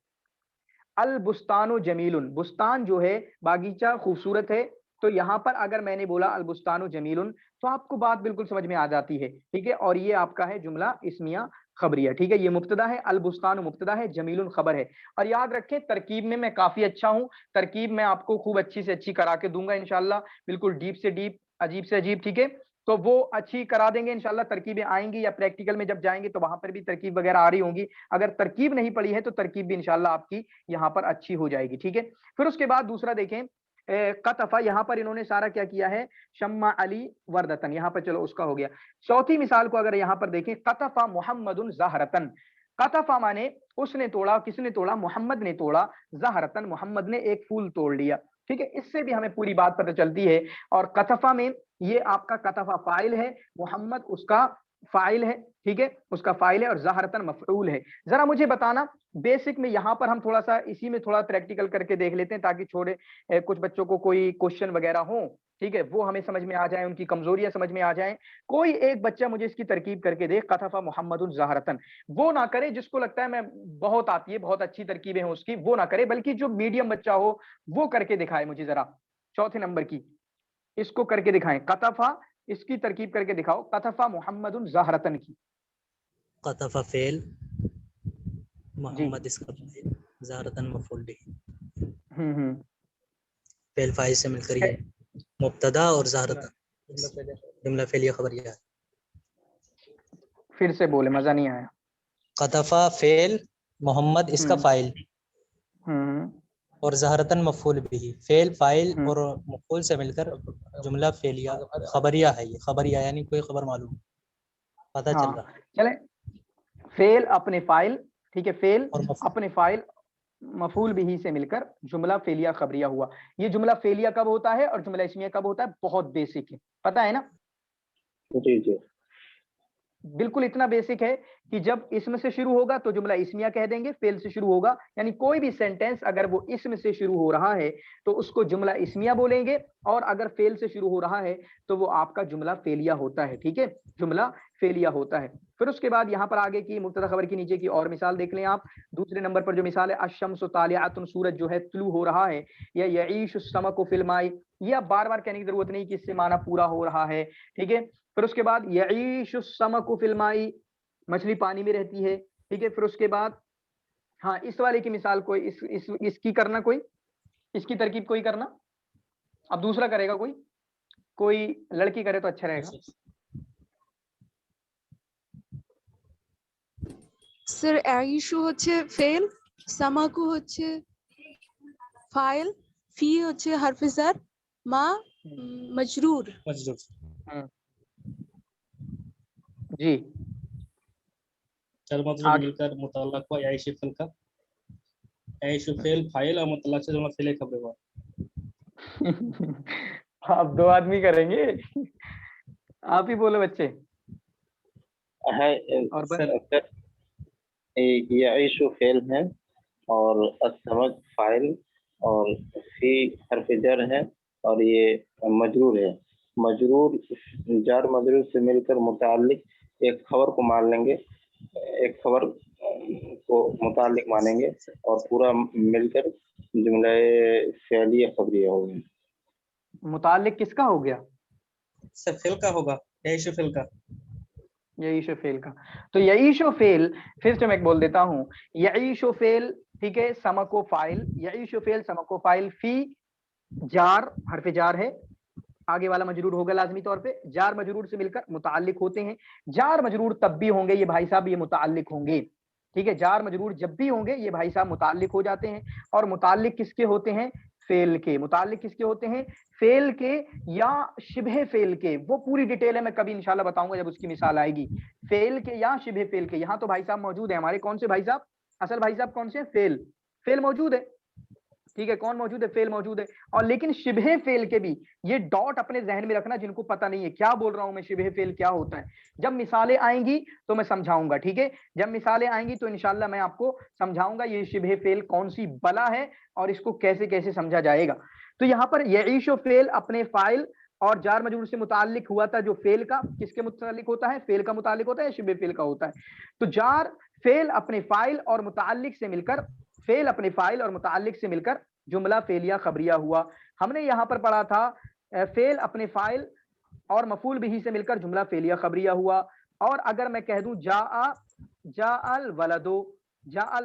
अल बुस्तानु जमीलुन, बुस्तान जो है बागीचा खूबसूरत है, तो यहाँ पर अगर मैंने बोला अल बुस्तानु जमीलुन तो आपको बात बिल्कुल समझ में आ जाती है, ठीक है। और ये आपका है जुमला इस्मिया खबरिया, ठीक है। ये मुब्तदा है, अल बुस्तानु मुब्तदा है, जमीलुन खबर है। और याद रखें तरकीब में मैं काफी अच्छा हूँ, तरकीब में आपको खूब अच्छी से अच्छी करा के दूंगा इंशाल्लाह, बिल्कुल डीप से डीप, अजीब से अजीब, ठीक है। तो वो अच्छी करा देंगे इंशाल्लाह, तरकीबें आएंगी या प्रैक्टिकल में जब जाएंगे तो वहां पर भी तरकीब वगैरह आ रही होंगी। अगर तरकीब नहीं पड़ी है तो तरकीब भी इंशाल्लाह आपकी यहाँ पर अच्छी हो जाएगी, ठीक है। फिर उसके बाद दूसरा देखें, कतफा, यहाँ पर इन्होंने सारा क्या किया है, शम्मा अली वर्दतन, यहाँ पर चलो उसका हो गया। चौथी मिसाल को अगर यहाँ पर देखें, कतफा मुहम्मदुन ज़हरतन, कतफा माने उसने तोड़ा, किसने तोड़ा? मोहम्मद ने तोड़ा, ज़हरतन मोहम्मद ने एक फूल तोड़ लिया, ठीक है। इससे भी हमें पूरी बात पता चलती है। और कतफा में ये आपका कतफा फाइल है, मोहम्मद उसका फाइल है, ठीक है, उसका फाइल है, और ज़हरतन मफऊल है। जरा मुझे बताना, बेसिक में यहाँ पर हम थोड़ा सा इसी में थोड़ा प्रैक्टिकल करके देख लेते हैं, ताकि छोड़े कुछ बच्चों को कोई क्वेश्चन वगैरह हो, ٹھیک ہے, وہ ہمیں سمجھ میں آ جائیں, ان کی کمزوریاں سمجھ میں آ جائیں. کوئی ایک بچہ مجھے اس کی ترکیب کر کے دے, قطف محمد زہرتن, وہ نہ کرے جس کو لگتا ہے میں بہت آتی ہے, بہت اچھی ترکیبیں ہیں اس کی, وہ نہ کرے, بلکہ جو میڈیم بچہ ہو وہ کر کے دکھائے مجھے ذرا. چوتھے نمبر کی اس کو کر کے دکھائیں, قطفہ, اس کی ترکیب کر کے دکھاؤ, قطف محمد زہرتن کی. قطف فعل محمد اس کا فاعل زہرتن مفعول به فعل فاعل سے مل کر یہ مبتدا اور زہرتن جملہ فعلیہ خبریہ ہے. پھر سے بولے, مزہ نہیں آیا. قطف فعل محمد اس کا فاعل اور زہرتن مفعول به فعل فاعل اور مفعول سے مل کر جملہ فعلیہ خبریہ ہے. یہ خبریہ یعنی کوئی خبر معلوم پتہ چل رہا. چلیں, فعل اپنے فاعل, ٹھیک ہے, فعل اپنے فاعل مفعول بھی سے مل کر جملہ فعلیہ خبریہ ہوا. یہ جملہ فعلیہ کب ہوتا ہے اور جملہ اسمیہ کب ہوتا ہے؟ بہت بیسک ہے, پتہ ہے نا؟ جی جی بالکل اتنا بیسک ہے کہ جب اسم سے شروع ہوگا تو جملہ اسمیہ کہہ دیں گے, فعل سے شروع ہوگا یعنی کوئی بھی سینٹینس اگر وہ اسم سے شروع ہو رہا ہے تو اس کو جملہ اسمیہ بولیں گے, اور اگر فعل سے شروع ہو رہا ہے تو وہ آپ کا جملہ فعلیہ ہوتا ہے. ٹھیک ہے, جملہ فعلیہ ہوتا ہے. پھر اس کے بعد یہاں پر آگے کی مبتدا خبر کی نیچے کی اور مثال دیکھ لیں آپ. دوسرے نمبر پر جو مثال ہے, الشمس طالعۃ, سورج جو ہے طلوع ہو رہا ہے, یا یعیش السمک فی الماء, یہ اب بار بار کہنے کی ضرورت نہیں کہ اس سے معنی پورا ہو رہا ہے. ٹھیک ہے, پھر اس کے بعد یعیش السمک فی الماء, مچھلی پانی میں رہتی ہے. ٹھیک ہے, پھر اس کے بعد ہاں اس والے کی مثال کوئی اس کی کرنا, کوئی اس کی ترکیب کوئی کرنا. اب دوسرا کرے گا کوئی لڑکی کرے تو اچھا رہے گا. স্যার আইশু হচ্ছে ফেল, সামাকু হচ্ছে ফাইল, ফি হচ্ছে হারফে জার, মা মজরুর। जी चार मतलब मिलकर मुतल्लक हुआ आइश फेल का, आइश फेल फाइल और मुतल्लक से जुमला फेल खबर हुआ. आप दो आदमी करेंगे, आप ही बोलो बच्चे. है और सर, ये आइशु फेल है और असमक फाइल और फी हर्फ जर है और ये मजरूर है. मजरूर जार मजरूर से मिलकर मुताल्लिक एक खबर को मान लेंगे, एक खबर को मुताल्लिक मानेंगे और पूरा मिलकर जुमला फ़िलिया खबरिया होगा. मुताल्लिक किसका हो गया? सर फेल का होगा, यईशु फेल का. यईशु फेल का. तो यईशु फेल फिर से मैं बोल देता हूँ. यईशु फेल, ठीक है, समको फाइल, यईशु फेल समको फाइल, फी जार हरफ जार है, आगे वाला मजरूर होगा लाजमी तौर पे. जार मजरूर से मिलकर मुताल्लिक होते हैं. जार मजरूर तब भी होंगे ये भाई साहब, ये मुताल्लिक होंगे. ठीक है, जार मजरूर जब भी होंगे ये भाई साहब मुताल्लिक हो जाते हैं. और मुताल्लिक किसके होते हैं? फेल के. मुताल्लिक किसके होते हैं? फेल के या शिबह फेल के. वो पूरी डिटेल है, मैं कभी इंशाल्लाह बताऊंगा जब उसकी मिसाल आएगी. फेल के या शिबह फेल के. यहाँ तो भाई साहब मौजूद है हमारे, कौन से भाई साहब? असल भाई साहब कौन से? फेल. फेल मौजूद है. ठीक है, कौन मौजूद है? फेल मौजूद है. और लेकिन शिबह फेल के भी ये डॉट अपने जहन में रखना, जिनको पता नहीं है क्या बोल रहा हूं मैं, शिबह फेल क्या होता है. जब मिसालें आएंगी तो मैं समझाऊंगा. ठीक है, जब मिसालें आएंगी तो इंशाल्लाह मैं आपको समझाऊंगा ये शिबह फेल कौन सी बला है और इसको कैसे कैसे समझा जाएगा. तो यहाँ पर यईशु फेल अपने फाइल और जार मजरूर से मुताल्लिक हुआ था. जो फेल का किसके मुताल्लिक होता है? फेल का मुताल्लिक होता है, शिबह फेल का होता है. तो जार फेल अपने फाइल और मुताल्लिक से मिलकर, फेल अपने फाइल और मुताल्लिक से मिलकर जुमला फेलिया खबरिया हुआ. हमने यहाँ पर पढ़ा था फेल अपने फाइल और मफूल बिही से मिलकर जुमला फेलिया खबरिया हुआ. और अगर मैं कह दूं जाअल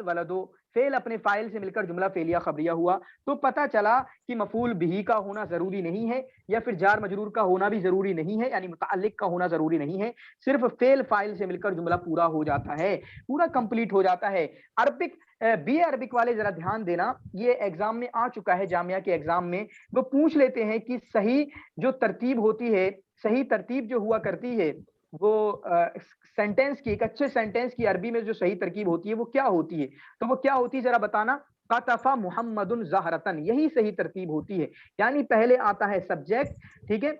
वलदो, फेल अपने फाइल से मिलकर जुमला फेलिया खबरिया हुआ, तो पता चला कि मफूल बिही का होना जरूरी नहीं है या फिर जार मजरूर का होना भी जरूरी नहीं है, यानी मुताल्लिक का होना जरूरी नहीं है. सिर्फ फेल फाइल से मिलकर जुमला पूरा हो जाता है, पूरा कंप्लीट हो जाता है. अरबिक बी अरबिक वाले जरा ध्यान देना, ये एग्जाम में आ चुका है, जामिया के एग्जाम में वो पूछ लेते हैं कि सही जो तरतीब होती है, सही तरतीब जो हुआ करती है वो सेंटेंस की, एक अच्छे सेंटेंस की अरबी में जो सही तरकीब होती है वो क्या होती है. तो वो क्या होती है जरा बताना. कतफा मुहम्मदुन ज़हरतन, यही सही तरतीब होती है. यानी पहले आता है सब्जेक्ट, ठीक है,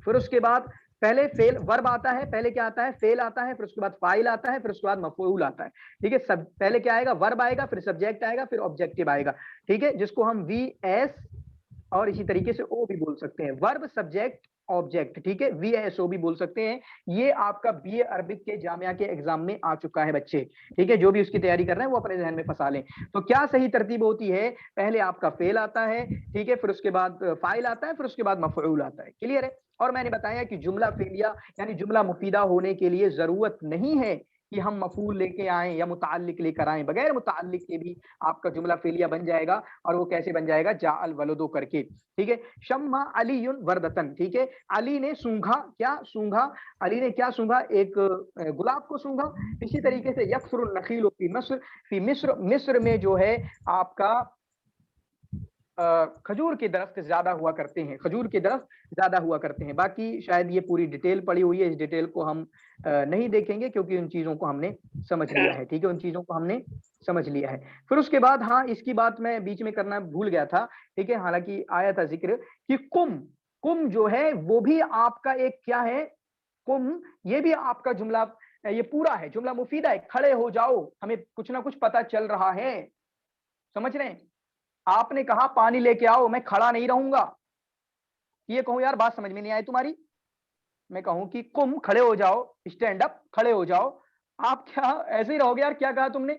फिर उसके बाद पहले फेल वर्ब आता है, पहले क्या आता है? फेल आता है, फिर उसके बाद फाइल आता है, फिर उसके बाद मफऊल आता है. ठीक है, सब पहले क्या आएगा? वर्ब आएगा, फिर सब्जेक्ट आएगा, फिर ऑब्जेक्टिव आएगा. ठीक है, जिसको हम वी एस और इसी तरीके से ओ भी बोल सकते हैं, वर्ब सब्जेक्ट ऑब्जेक्ट, ठीक है, VSO भी बोल सकते हैं। ये आपका BA अरबिक के जामिया के एग्जाम में आ चुका है बच्चे, ठीक है, जो भी उसकी तैयारी कर रहे हैं वो अपने जहन में फंसा लें। तो क्या सही तरतीब होती है, पहले आपका फेल आता है, ठीक है, फिर उसके बाद फाइल आता है, फिर उसके बाद मफऊल आता है, क्लियर है। और मैंने बताया कि जुमला फेलिया यानी जुमला मुफीदा होने के लिए जरूरत नहीं है कि हम मफूल लेके आए या मुताल्लिक लेकर आए, बगैर मुताल्लिक के भी आपका जुमला फेलिया बन जाएगा। और वो कैसे बन जाएगा, जाअल वलदो करके, ठीक है। शम्मा अलीयुन वर्दतन, ठीक है, अली ने सूंघा, क्या सूंघा, अली ने क्या सूंघा, एक गुलाब को सूंघा। इसी तरीके से यकसुरुन नखील फी मिस्र, मिस्र में जो है आपका खजूर के दरख्त ज्यादा हुआ करते हैं, खजूर के दरख्त ज्यादा हुआ करते हैं। बाकी शायद ये पूरी डिटेल पड़ी हुई है, इस डिटेल को हम नहीं देखेंगे क्योंकि उन चीजों को हमने समझ लिया है, ठीक है, उन चीजों को हमने समझ लिया है। फिर उसके बाद हाँ, इसकी बात मैं बीच में करना भूल गया था, ठीक है, हालांकि आया था जिक्र कि कुम जो है वो भी आपका एक क्या है, कुम, ये भी आपका जुमला, ये पूरा है जुमला मुफीदा है। खड़े हो जाओ, हमें कुछ ना कुछ पता चल रहा है, समझ रहे हैं। आपने कहा पानी लेके आओ, मैं खड़ा नहीं रहूंगा, ये कहूं यार बात समझ में नहीं आई तुम्हारी, मैं कहूं कि कुम खड़े हो जाओ, स्टैंड अप, खड़े हो जाओ, आप क्या ऐसे ही रहोगे यार, क्या कहा तुमने,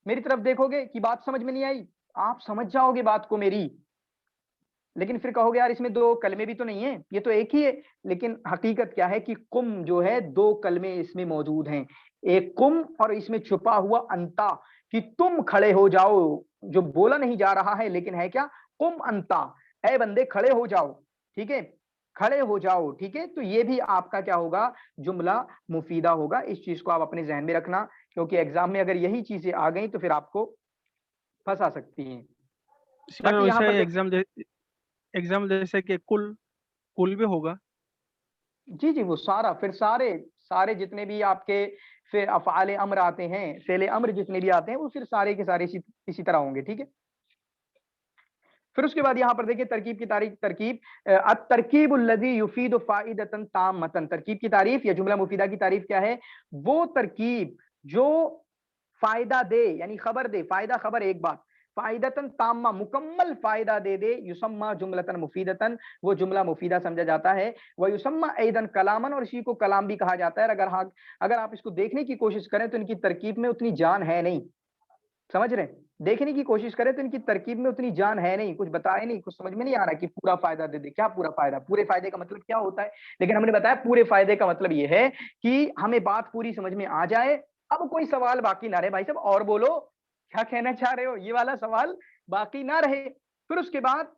मेरी तरफ देखोगे कि बात समझ में नहीं आई, आप समझ जाओगे बात को मेरी, लेकिन फिर कहोगे यार इसमें दो कलमे भी तो नहीं है, ये तो एक ही है। लेकिन हकीकत क्या है कि कुम जो है दो कलमे इसमें मौजूद हैं, एक कुम और इसमें छुपा हुआ अंता, कि तुम खड़े हो जाओ, जो बोला नहीं जा रहा है लेकिन है क्या, कुम अंता, ऐ बंदे खड़े हो जाओ, ठीक है, खड़े हो जाओ, ठीक है। तो ये भी आपका क्या होगा, जुमला मुफीदा होगा। इस चीज को आप अपने जहन में रखना, क्योंकि एग्जाम में अगर यही चीजें आ गई तो फिर आपको फंसा सकती हैं। एग्जाम जैसे कि कुल भी होगा, जी जी, वो सारा फिर सारे जितने भी आपके फिर अफ़आल अम्र आते हैं, फ़ेल अम्र जितने भी आते हैं वो फिर सारे के सारे इसी तरह होंगे, ठीक है। फिर उसके बाद यहाँ पर देखिए तरकीब की तरकीब, अत-तरकीबुल्लज़ी युफ़ीदु फ़ाइदतन ताम्मतन, तरकीब की तारीफ या जुमला मुफीदा की तारीफ क्या है, वो तरकीब जो फायदा दे, यानी खबर दे, फायदा खबर एक बात, फायदतन ताम्मा मुकम्मल फायदा दे दे, युसम्मा जुमलतन मुफीदतन, वो जुमला मुफीदा समझा जाता है। व युसम्मा ऐदन कलामन, और इसी को कलाम भी कहा जाता है। अगर आप इसको देखने की कोशिश करें तो इनकी तरकीब में उतनी जान है नहीं, समझ रहे हैं, देखने की कोशिश करें तो इनकी तरकीब में उतनी जान है नहीं, कुछ बताए नहीं, कुछ समझ में नहीं आ रहा कि पूरा फायदा दे दे, क्या पूरा फायदा, पूरे फायदे का मतलब क्या होता है। लेकिन हमने बताया पूरे फायदे का मतलब ये है कि हमें बात पूरी समझ में आ जाए, अब कोई सवाल बाकी ना रहे, भाई साहब और बोलो क्या कहना चाह रहे हो, ये वाला सवाल बाकी ना रहे। फिर उसके बाद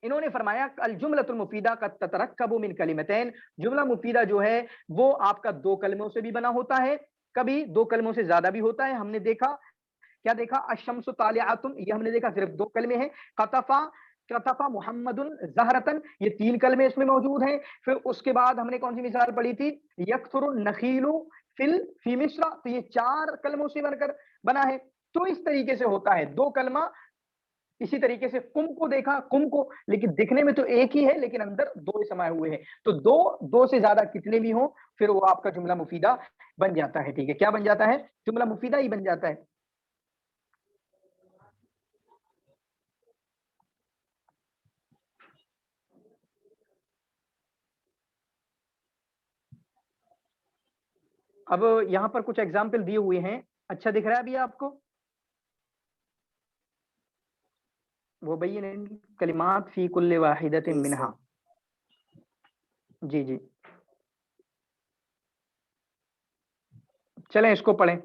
इन्होंने फरमाया अल जुमलतुल मुफीदा का ततरक्कबु मिन कलिमतैन, जुमला मुफीदा जो है वो आपका दो कलमों से भी बना होता है, कभी दो कलमों से ज्यादा भी होता है। हमने देखा, क्या देखा, अशम्सु तालिअतुन, ये हमने देखा सिर्फ दो कलमे हैं। कतफा मुहम्मदुन ज़हरतन, ये तीन कलमे इसमें मौजूद हैं। फिर उसके बाद हमने कौन सी मिसाल पढ़ी थी, यकथुरुन नखीलु फी मिस्र, तो ये चार कलमों से बनकर बना है। तो इस तरीके से होता है दो कलमा। इसी तरीके से कुम को देखा, कुम को, लेकिन दिखने में तो एक ही है लेकिन अंदर दो समाये हुए हैं। तो दो से ज्यादा कितने भी हो फिर वो आपका जुमला मुफीदा बन जाता है, ठीक है, क्या बन जाता है, जुमला मुफीदा ही बन जाता है। अब यहां पर कुछ एग्जाम्पल दिए हुए हैं, अच्छा दिख रहा है अभी आपको, वो बय्यिन कलिमात फी कुल्लि वाहिदतिन मिनहा, जी जी, चलें इसको पढ़ें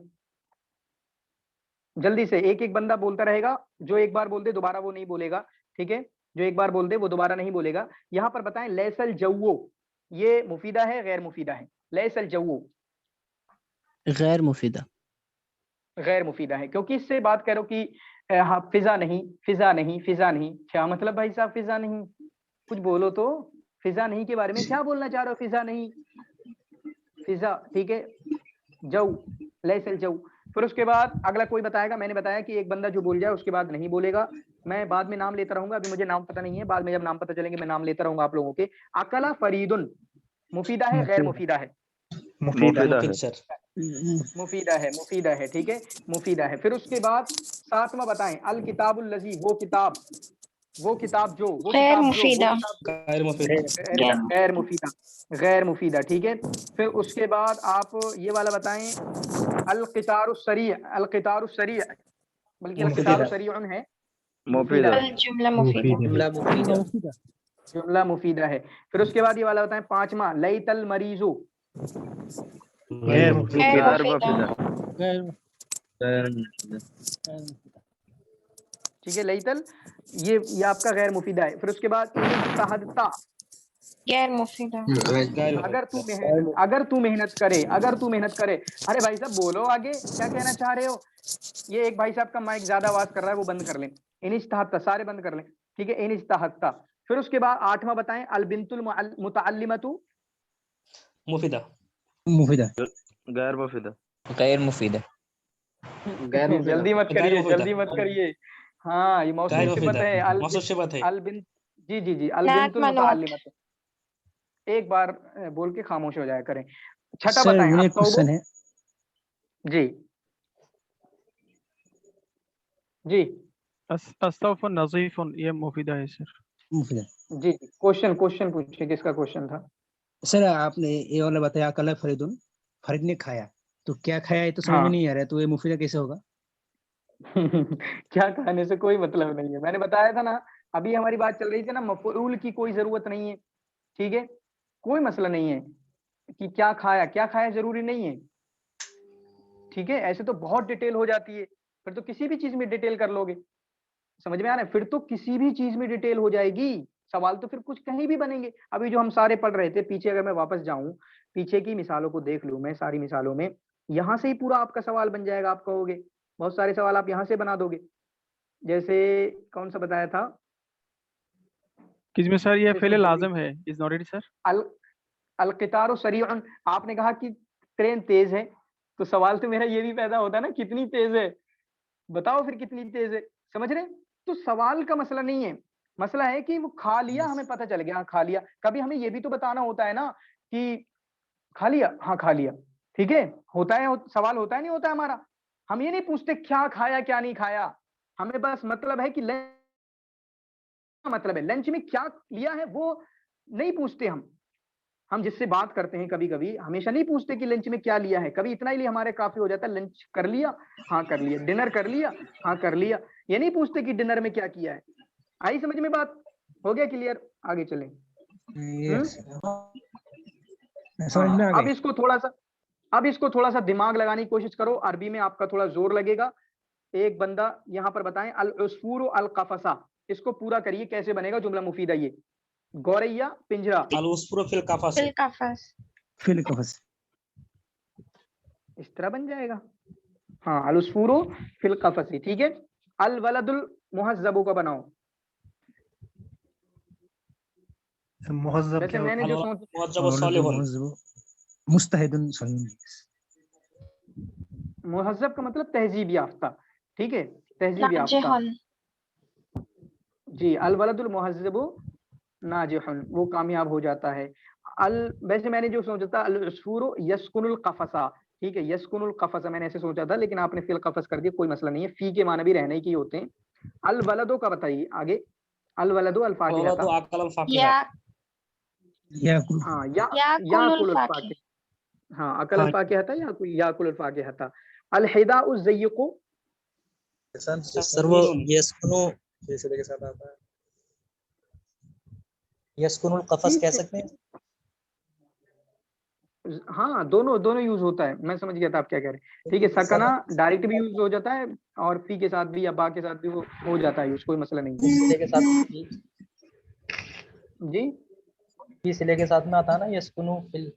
जल्दी से, एक एक बंदा बोलता रहेगा, जो एक बार बोल दे दोबारा वो नहीं बोलेगा, ठीक है, जो एक बार बोल दे वो दोबारा नहीं बोलेगा। यहां पर बताएं लैसल जव्वो, ये मुफीदा है गैर मुफीदा है, लैसल जव्वो गैर मुफीदा, गैर मुफीदा है, क्योंकि इससे बात करो कि हाँ फिजा नहीं, फिजा नहीं, फिजा नहीं, क्या मतलब भाई साहब फिजा नहीं, कुछ बोलो तो, फिजा नहीं के बारे में क्या बोलना चाह रहे हो, फिजा नहीं, फिजा, ठीक है, जऊ, लैसल जऊ। फिर उसके बाद अगला कोई बताएगा, मैंने बताया कि एक बंदा जो बोल जाए उसके बाद नहीं बोलेगा, मैं बाद में नाम लेता रहूंगा, अभी मुझे नाम पता नहीं है, बाद में जब नाम पता चलेंगे मैं नाम लेता रहूंगा आप लोगों के। अकला फरीदुन मुफीदा है गैर मुफीदा है, मुफीदा है, मुफीदा है, ठीक है, मुफीदा है। फिर उसके बाद सातवां बताएं अल किताबुल लज़ी, वो किताब, वो किताब जो गैर मुफीदा। गैर मुफीदा। गैर मुफीदा, गैर मुफीदा, ठीक है। फिर उसके बाद आप ये वाला बताएं, अल क़ितारु सरी', अल क़ितारु सरी', बल्कि अल क़ितारु सरीउन है, मुफीदा है, जुमला मुफीदा। जुमला मुफीदा। जुमला मुफीदा है। फिर उसके बाद ये वाला बताएं पांचवा, लैतल मरीजु, गैर मुफीदा। ठीक है, लैतल ये आपका गैर मुफीदा है। फिर उसके बाद इनिस्तहदता, गैर मुफीदा। अगर तू मेहनत करे, अगर तू मेहनत करे। अरे भाई साहब बोलो आगे क्या कहना चाह रहे हो। ये एक भाई साहब का माइक ज्यादा आवाज कर रहा है, वो बंद कर लें। इनिस्तहदता, सारे बंद कर लें, ठीक है, इनिस्तहदता। फिर उसके बाद आठवां बताएं, अल बिंतुल मुतअल्लिमतु, मुफीदा। मुफीदा। गैर मुफीदा। गैर मुफीदा। जल्दी मत करिए, जल्दी मत करिए। हाँ, ये मौसूल सिफत है, मौसूल सिफत है। अल बिन, जी अल बिंतुल मुतअल्लिमतु। एक बार बोल के खामोश हो जाया करें। छठा बताएं, क्वेश्चन है जी जी अस्तौफुन नज़ीफुन, ये मुफीदा है सर। मुफीदा। जी क्वेश्चन पूछिए, किसका क्वेश्चन था सर? आपने ये वाला बताया, अकल फरीदुन, फरीद ने खाया, तो क्या खाया ये तो समझ में नहीं आ रहा है, तो ये मुफीदा कैसे होगा? क्या खाने से कोई मतलब नहीं है, मैंने बताया था ना, अभी हमारी बात चल रही थी ना, मफऊल की कोई जरूरत नहीं है, ठीक है, कोई मसला नहीं है कि क्या खाया जरूरी नहीं है, ठीक है। ऐसे तो बहुत डिटेल हो जाती है, फिर तो किसी भी चीज में डिटेल कर लोगे, समझ में आ रहा है, फिर तो किसी भी चीज में डिटेल हो जाएगी, सवाल तो फिर कुछ कहीं भी बनेंगे। अभी जो हम सारे पढ़ रहे थे पीछे, अगर मैं वापस जाऊं, पीछे की मिसालों को देख लूं मैं, सारी मिसालों में यहाँ से ही पूरा आपका सवाल बन जाएगा। आप कहोगे बहुत सारे सवाल आप यहाँ से बना दोगे। जैसे कौन सा बताया था, किसमें सर? ये फेल लाजिम है, इज नॉट इट सर। अल क़ितारु सरीउन, आपने कहा कि ट्रेन तेज है, तो सवाल तो मेरा ये भी पैदा होता है ना, कितनी तेज है, बताओ फिर कितनी तेज है, समझ रहे? तो सवाल का मसला नहीं है, मसला है कि वो खा लिया, हमें पता चल गया खा लिया। कभी हमें ये भी तो बताना होता है ना कि खा लिया, हाँ खा लिया, ठीक है, होता है, सवाल होता है नहीं होता है हमारा। हम ये नहीं पूछते क्या खाया क्या नहीं खाया, हमें बस मतलब है कि मतलब है लंच में क्या लिया है, वो नहीं पूछते हम जिससे बात करते हैं कभी कभी हमेशा नहीं पूछते कि लंच में क्या लिया है, कभी इतना ही लिए हमारे काफी हो जाता है, लंच कर लिया, हाँ कर लिया, डिनर कर लिया, हाँ कर लिया, ये नहीं पूछते कि डिनर में क्या किया है। आई समझ में बात? हो गया क्लियर? आगे चलें। समझ में आ गई। अब इसको थोड़ा सा दिमाग लगाने की कोशिश करो, अरबी में आपका थोड़ा जोर लगेगा। एक बंदा यहाँ पर बताएं, अल उसफूर अल कफसा, इसको पूरा करिए, कैसे बनेगा जुमला मुफीदा ये। गौरैया पिंजरा, अल उसफूर फिल कफस, फिल कफस, इस तरह बन जाएगा। हाँ, अल उसफूर फिल कफस, ठीक है। अल वलदुल मुहज्जबु का बनाओ। मुहज्जब वैसे मैंने जो मुस्तहिदुन सलीम, मुहज्जब का मतलब तहजीब याफ्ता, ठीक है, तहजीब याफ्ता। जी, अल वलदुल मुहज्जबु नाजिहुन, वो कामयाब हो जाता है। वैसे मैंने जो सोचा था, अल उसफूर यस्कुनुल कफसा, ठीक है, यस्कुनुल कफसा मैंने ऐसे सोचा था, लेकिन आपने फिल कफस कर दिया, कोई मसला नहीं है, फी के माने भी रहने की होते हैं। अल वलदो का बताइए आगे। अल वलदो अल फाकिहता, हाँ याकुल फाकिह, हाँ अकल अल फाकिहता याकुल अल फाकिहता। अल हिदा उज ज़य्यकु, सर वो यस्कुनु सिलसिले के साथ आता है, यस्कुनुल कफस कह सकते हैं। हाँ, दोनों यूज होता है, मैं समझ गया था आप क्या कह रहे हैं, ठीक है। सकना डायरेक्ट भी यूज हो जाता है और फी के साथ भी या बा के साथ भी वो हो जाता है यूज, कोई मसला नहीं सिले के साथ जी, फी सिले के साथ में आता है ना यस्कुनु फिल।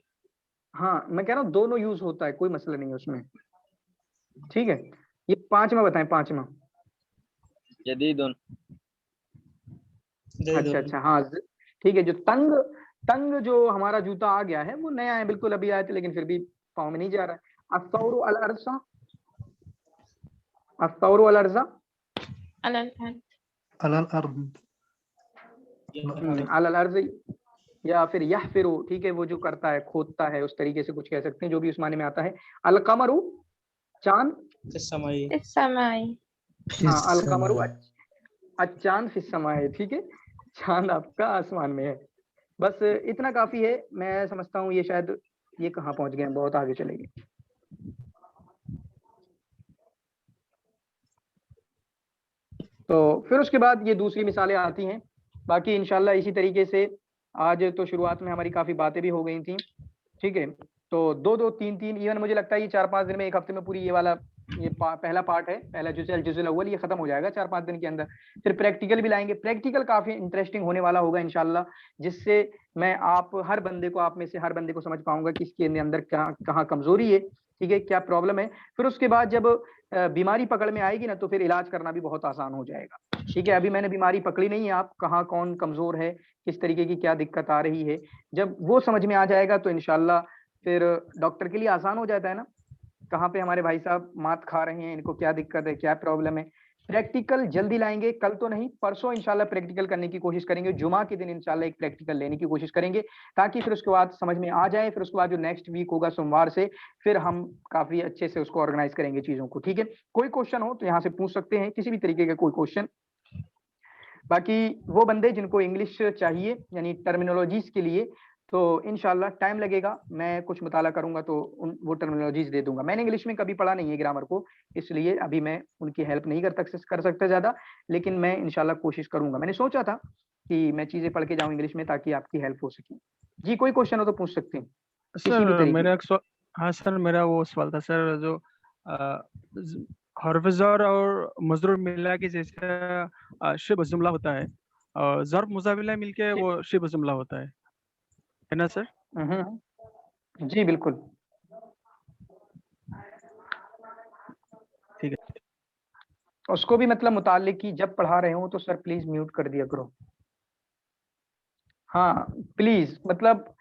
हाँ मैं कह रहा हूँ दोनों यूज होता है, कोई मसला नहीं है उसमें, ठीक है। ये पांचवा बताएं, पांचवा जदीदुन। अच्छा हाँ ठीक है। जो तंग जो हमारा जूता आ गया है वो नया है, बिल्कुल अभी आया था, लेकिन फिर भी पाँव में नहीं जा रहा है। अस्सौरु अल अर्सा, अस्सौरु अल अर्सा अल अर्ज़, या फिर यहफिरु, ठीक है, वो जो करता है खोदता है, उस तरीके से कुछ कह सकते हैं, जो भी उस माने में आता है। अल कमरु चांद, इस समय हाँ अल कमरु, चांद फिस समा है, ठीक है, चांद आपका आसमान में है। बस इतना काफी है। मैं समझता हूँ ये शायद ये कहाँ पहुंच गए हैं, बहुत आगे चले गए। तो फिर उसके बाद ये दूसरी मिसालें आती हैं। बाकी इंशाल्लाह इसी तरीके से आज तो शुरुआत में हमारी काफी बातें भी हो गई थी, ठीक है। तो 2-2, 3-3, इवन मुझे लगता है ये 4-5 दिन में, एक हफ्ते में पूरी ये वाला पहला पार्ट है, पहला जुज़ुल अव्वल, ये खत्म हो जाएगा 4-5 दिन के अंदर। फिर प्रैक्टिकल भी लाएंगे। प्रैक्टिकल काफी इंटरेस्टिंग होने वाला होगा इंशाल्लाह, जिससे मैं आप में से हर बंदे को समझ पाऊंगा कि इसके अंदर कहाँ कमजोरी है, ठीक है, क्या प्रॉब्लम है। फिर उसके बाद जब बीमारी पकड़ में आएगी ना, तो फिर इलाज करना भी बहुत आसान हो जाएगा, ठीक है। अभी मैंने बीमारी पकड़ी नहीं है, आप कहाँ कौन कमजोर है, किस तरीके की क्या दिक्कत आ रही है, जब वो समझ में आ जाएगा तो इंशाल्लाह फिर डॉक्टर के लिए आसान हो जाता है ना, कहाँ पे हमारे भाई साहब मात खा रहे हैं, इनको क्या दिक्कत है, क्या प्रॉब्लम है। प्रैक्टिकल जल्दी लाएंगे, कल तो नहीं, परसों इंशाल्लाह प्रैक्टिकल करने की कोशिश करेंगे। जुमा के दिन इंशाल्लाह एक प्रैक्टिकल लेने की कोशिश करेंगे, ताकि फिर उसके बाद समझ में आ जाए। फिर उसके बाद जो नेक्स्ट वीक होगा सोमवार से, फिर हम काफी अच्छे से उसको ऑर्गेनाइज करेंगे चीजों को, ठीक है। कोई क्वेश्चन हो तो यहाँ से पूछ सकते हैं, किसी भी तरीके का कोई क्वेश्चन। बाकी वो बंदे जिनको इंग्लिश चाहिए यानी टर्मिनोलॉजीज के लिए, तो इंशाल्लाह टाइम लगेगा, मैं कुछ मुताला करूंगा तो वो टर्मिनोलॉजीज दे दूंगा। मैंने इंग्लिश में कभी पढ़ा नहीं है ग्रामर को, इसलिए अभी मैं उनकी हेल्प नहीं कर सकता ज्यादा, लेकिन मैं इंशाल्लाह कोशिश करूंगा। मैंने सोचा था कि मैं चीजें पढ़ के जाऊं इंग्लिश में, ताकि आपकी हेल्प हो सके। जी कोई क्वेश्चन हो तो पूछ सकते हैं सर। मेरा हाँ सर, मेरा वो सवाल था सर, जो हर्फजार और मजरूर मिला के जैसे शिब जुमला होता है, ज़र्फ मुज़ाविला मिलके वो शिब जुमला होता है ना सर? जी बिल्कुल, ठीक है। उसको भी मतलब मुताल्लिक की जब पढ़ा रहे हो तो सर प्लीज म्यूट कर दिया करो। हाँ प्लीज, मतलब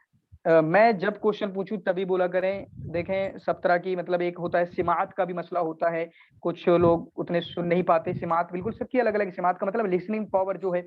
मैं जब क्वेश्चन पूछूं तभी बोला करें। देखें सब तरह की, मतलब एक होता है सिमात का भी मसला होता है, कुछ लोग उतने सुन नहीं पाते। सिमात बिल्कुल सबकी अलग अलग, सिमात का मतलब लिसनिंग पावर जो है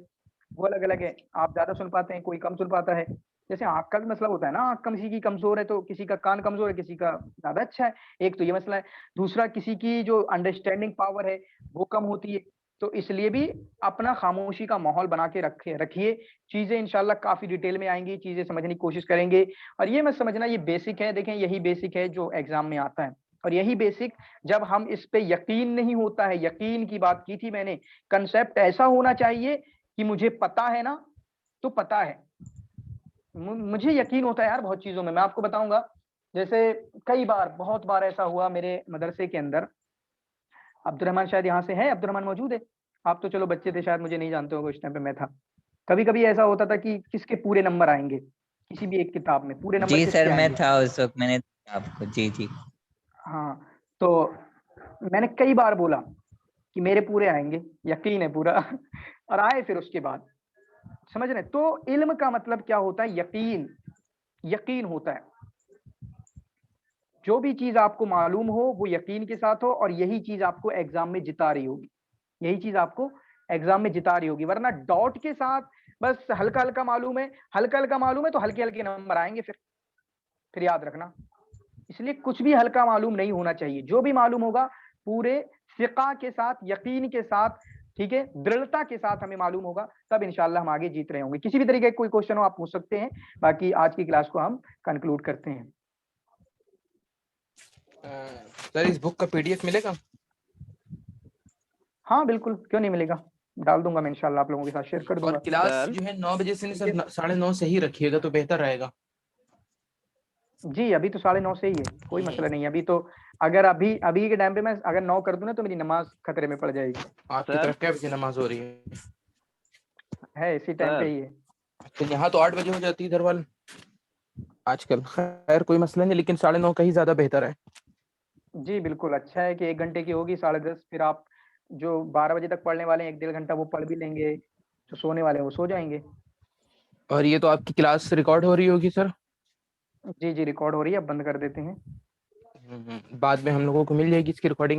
वो अलग अलग है। आप ज्यादा सुन पाते हैं, कोई कम सुन पाता है। जैसे आंख का भी मसला होता है ना, आंख किसी की कमजोर है तो किसी का कान कमजोर है, किसी का ज्यादा अच्छा है, एक तो ये मसला है। दूसरा किसी की जो अंडरस्टैंडिंग पावर है वो कम होती है। तो इसलिए भी अपना खामोशी का माहौल बना के रखिए। चीजें इंशाल्लाह काफी डिटेल में आएंगी, चीजें समझने की कोशिश करेंगे। और ये मत समझना ये बेसिक है, देखें यही बेसिक है जो एग्जाम में आता है। और यही बेसिक जब हम इस पे यकीन नहीं होता है, यकीन की बात की थी मैंने, कंसेप्ट ऐसा होना चाहिए कि मुझे पता है ना तो पता है, मुझे यकीन होता है यार बहुत चीजों में। मैं आपको बताऊंगा, जैसे कई बार, बहुत बार ऐसा हुआ मेरे मदरसे के अंदर। अब्दुर्रहमान शायद यहाँ से है, अब्दुर्रहमान मौजूद है? आप तो चलो बच्चे थे, शायद मुझे नहीं जानते होगे, उस टाइम पे मैं था। कभी कभी ऐसा होता था कि किसके पूरे नंबर आएंगे किसी भी एक किताब में, पूरे नंबर जी किसके सर, मैं आएंगे? था उस वक्त, मैंने आपको जी जी हाँ, तो मैंने कई बार बोला कि मेरे पूरे आएंगे, यकीन है पूरा और आए फिर उसके बाद, समझ रहे? तो इल्म का मतलब क्या होता है? यकीन, यकीन होता है। जो भी चीज आपको मालूम हो वो यकीन के साथ हो, और यही चीज आपको एग्जाम में जिता रही होगी, यही चीज आपको एग्जाम में जिता रही होगी। वरना डॉट के साथ बस हल्का हल्का मालूम है, हल्का हल्का मालूम है तो हल्के हल्के नंबर आएंगे फिर याद रखना। इसलिए कुछ भी हल्का मालूम नहीं होना चाहिए, जो भी मालूम होगा पूरे फिक़ा के साथ, यकीन के साथ, ठीक है, दृढ़ता के साथ हमें मालूम होगा, तब इंशाल्लाह हम आगे जीत रहे होंगे। किसी भी तरीके का कोई क्वेश्चन हो आप पूछ सकते हैं, बाकी आज की क्लास को हम कंक्लूड करते हैं। सर इस बुक का पीडीएफ मिलेगा? हाँ बिल्कुल, क्यों नहीं मिलेगा, डाल दूंगा मैं इंशाल्लाह, आप लोगों के साथ शेयर कर दूंगा। और क्लास जो है 9 बजे से नहीं सर 9:30 से ही रखिएगा तो बेहतर रहेगा। जी अभी तो 9:30 से ही है, कोई मसला नहीं है। अभी तो अगर अभी के टाइम पे मैं अगर 9 कर दूं ना तो मेरी नमाज खतरे में पड़ जाएगी। आपकी तरफ क्या बजे नमाज हो रही है? इसी टाइम पे ही है। तो यहाँ तो 8 बजे हो जाती है इधर वाल आजकल। खैर कोई मसला नहीं, लेकिन 9:30 का ही ज्यादा बेहतर है। जी बिल्कुल, अच्छा है कि 1 घंटे की होगी 10:30, फिर आप जो 12 बजे तक पढ़ने वाले हैं 1-1.5 घंटा वो पढ़ भी लेंगे, जो सोने वाले हैं वो सो जाएंगे। और ये तो आपकी क्लास रिकॉर्ड हो रही होगी सर? जी जी रिकॉर्ड हो रही है, अब बंद कर देते हैं। बाद में हम लोगों को मिल जाएगी इसकी रिकॉर्डिंग।